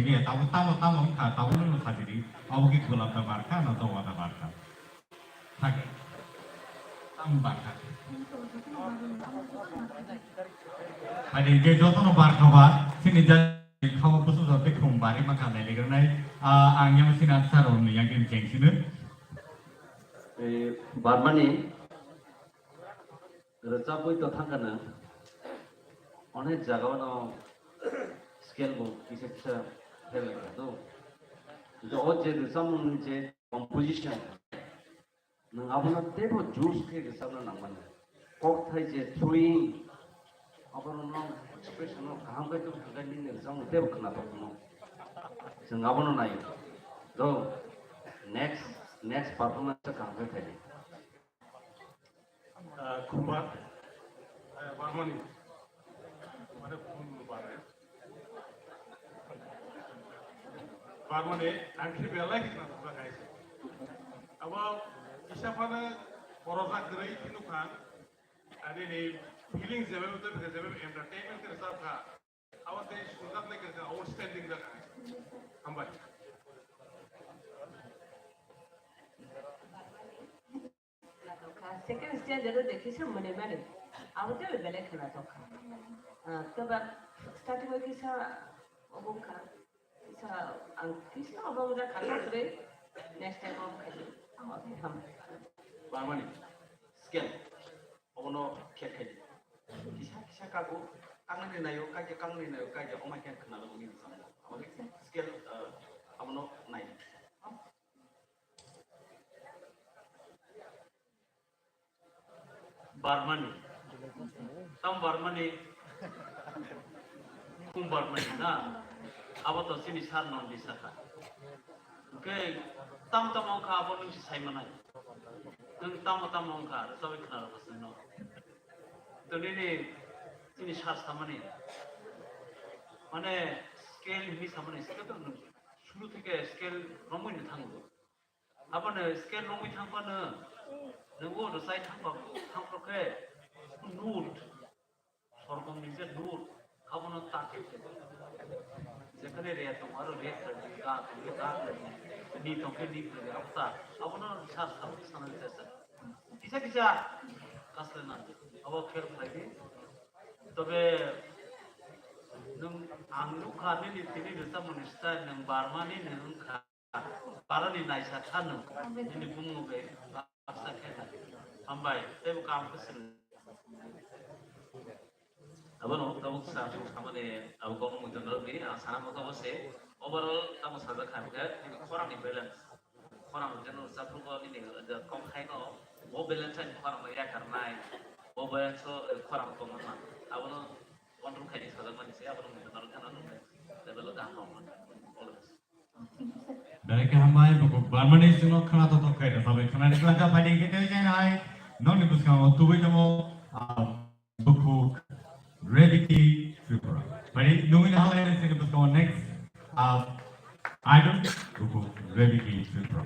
kini ya tahu tamu ka tahu nu khadiri abu ki golap da barka na to wada barka থাকে tamu barka hari ge jotono barka ba sini ja खावा बुसु जाते खुंबारि माखानाय लेगरनाय आं yang sinan saron yang game jengsino बारमानि रोजाबै तो थांगोन अनेक जागावनो scale बो किसे फिसा हेलेगा तो जो जे रोजामन जे कम्पोजिशन नों आबनो तेबो जुस के रोजाबनो नांगोन कक थाइ जे थ्रुइं आबनो एक्सप्रेशन गाहाम बायदि थांगायनि रोजामनो तेबो खोनादों जों आबनो नायो तो next performance गाहाम थायो Kumbar, Barmani, mana pun barang. Barmani, antri belai kita nak pakai. Awal kisah pada orang gerai itu kan, ada ni feelings jawab itu bisa jawab entertainment kerja apa. Awal tu sudah nak kerja outstanding dah kan. Hambat. Second stage जरूर देखी से मने मैंने अब तो बेले खेला तो खा तो बात स्टार्टिंग में किसा अब खा किसा अब मुझे खाना करे नेक्स्ट टाइम हम खेलें हम Barmani, scale, ono keke. Kisah kagu, kangen ni nayo, kaje, omai kan kenal begini sama. Oke, scale, ono naik. Barmani, tam Barmani, kum Barmani na, apa tu sini sar non bisa kan? Oke, tam orang kah apa ni saya mana? Neng tam orang kah, sampai kenal apa sih no? Tu ni sini sar sama ni, mana scale ni sama ni, scale tu शुरू थे के scale रंगों में थांगो अपन scale रंगों में थांगो ना नंगो रसाय थांगो के नोट सरगम निजे नोट अपन ताके जेकने रे तुम्हारो रे का नी तो के नी रे अपता अपन साथ सब सनल जैसा किसा कसले ना अब खेल फाइदे तबे नों आंगु खाने नि तिनि रसा मनिस्ता नों बारमानि नों खा बारानि नायसा थानो नि बुङो बे बाक्सा खेला हामबाय तेबो काम कसम abano tamu sa samane abu kono mo jondol ni sana mo ko se overall tamu sa kha ka ni khorang ni balance khorang jeno sa pru ko ni da kom khai no mo balance ni khorang ma ya karnai mo balance khorang ko ma abano control khai ni sa man se abano mo jondol kana no level ka no Dari kehambai buku Barmani sino kana to kai da sabai kana ni klanga padi ke te jai nai non ni buska mo tubai jamo buku Reviti Tripura. Padi nungin halai ni sini buska mo next idol buku Reviti Tripura.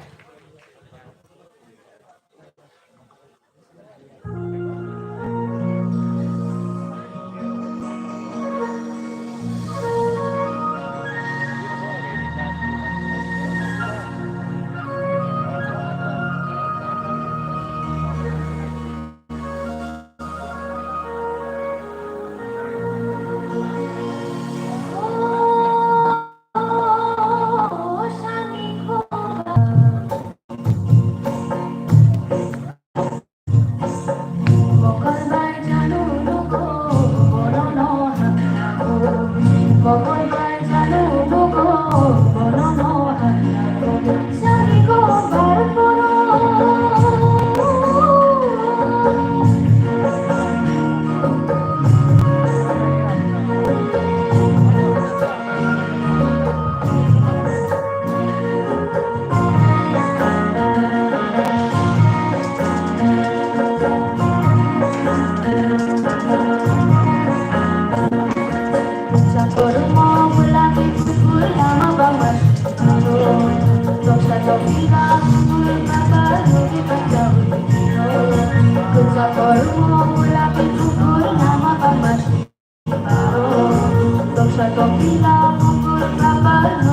Satu bila pukul berapa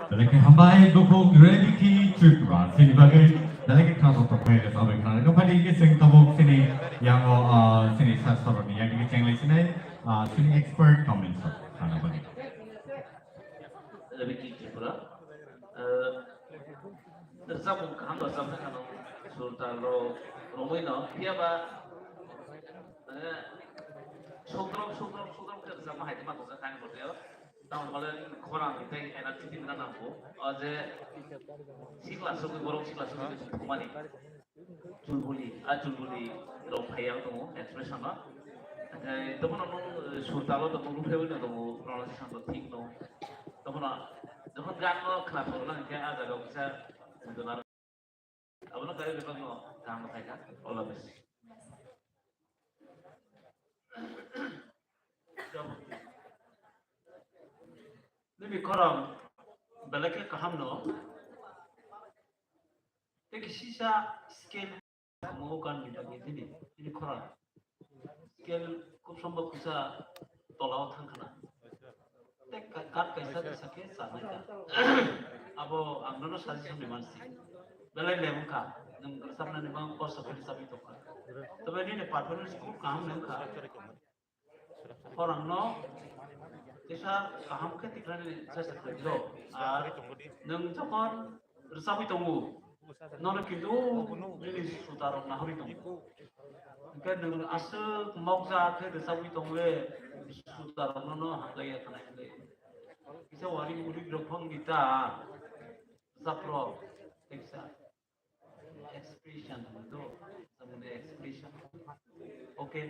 Belakang hambai bukuk ready ki tripura sini bagai belakang kau tu pakai ke sahaja kerana kau pada ini sing tabuk sini yang sini sasar ni yang kita cengli sini sini expert comments kerana bagi. Lebih kiri pula. Tersabung kami bersama kan Sultan Romuino dia bah sugram ke bersama hati mak bersama kan berdua. Tahun kalian korang kita energi di mana nampu, aja siklas suku borong siklas suku itu kumani, julbuli rong payal tu expression lah. Tapi namun surtalo tu mulu payal tu pronunciation tu ঠিক tu. Tapi যখন গান খেলা হলো না যে আজ আগে bisa mendengar abang kali lepas no gahan mereka all of us lebih korang belakang kaham no एक शीशा स्केल मौकान बिलागे ini korang स्केल खूब संभव bisa tolaw thangkana kat kaisa sake sanai abo angnono suggestion dimansi belai lemka nang samna ni bang post office sabi to tobe ni department school kam lemka orang no desa kaham ke tikrani sasa kerjo ar nang jokon sabi tunggu nono kintu ini sutaro na hari tunggu kan nang asal moksa ke sabi tunggu sutaro nono hakai tanai Isa wari muri dropang kita zapro teksa expression itu sebenarnya expression oke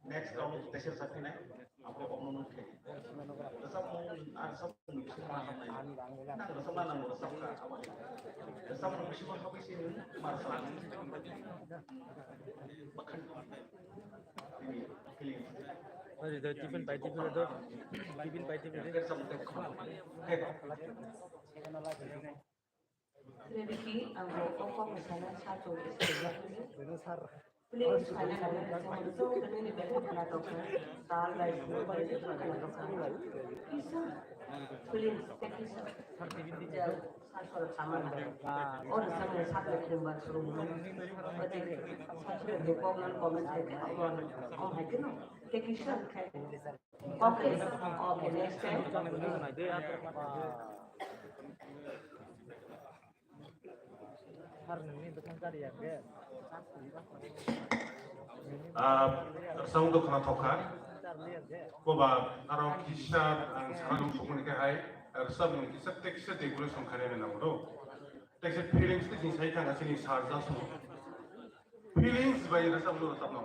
next kamu tesir sakti nih apa kamu mungkin resam resam nah resam mana mau resam apa resam mesti mau habis ini masalah makan ini clean Ada different by different ada different by different resam Lebih ang okok misalnya satu Please, saya akan itu ini betul kena dokter. Tal guys, boleh itu kena dokter. Bisa. Please, take it. Jadi, saya sama ada. Orang sama satu lagi buat suruh. Oke, saya ada komen saya orang hai kena. Take it. Oke, oke, next time. Sang do kana thoka ko ba aro kisha ang sakalum sokuni ke hai sab nung kisa tekse tegure somkhane na namro tekse feelings ke jinsai tanga sini sarja su feelings ba ira sab no tap na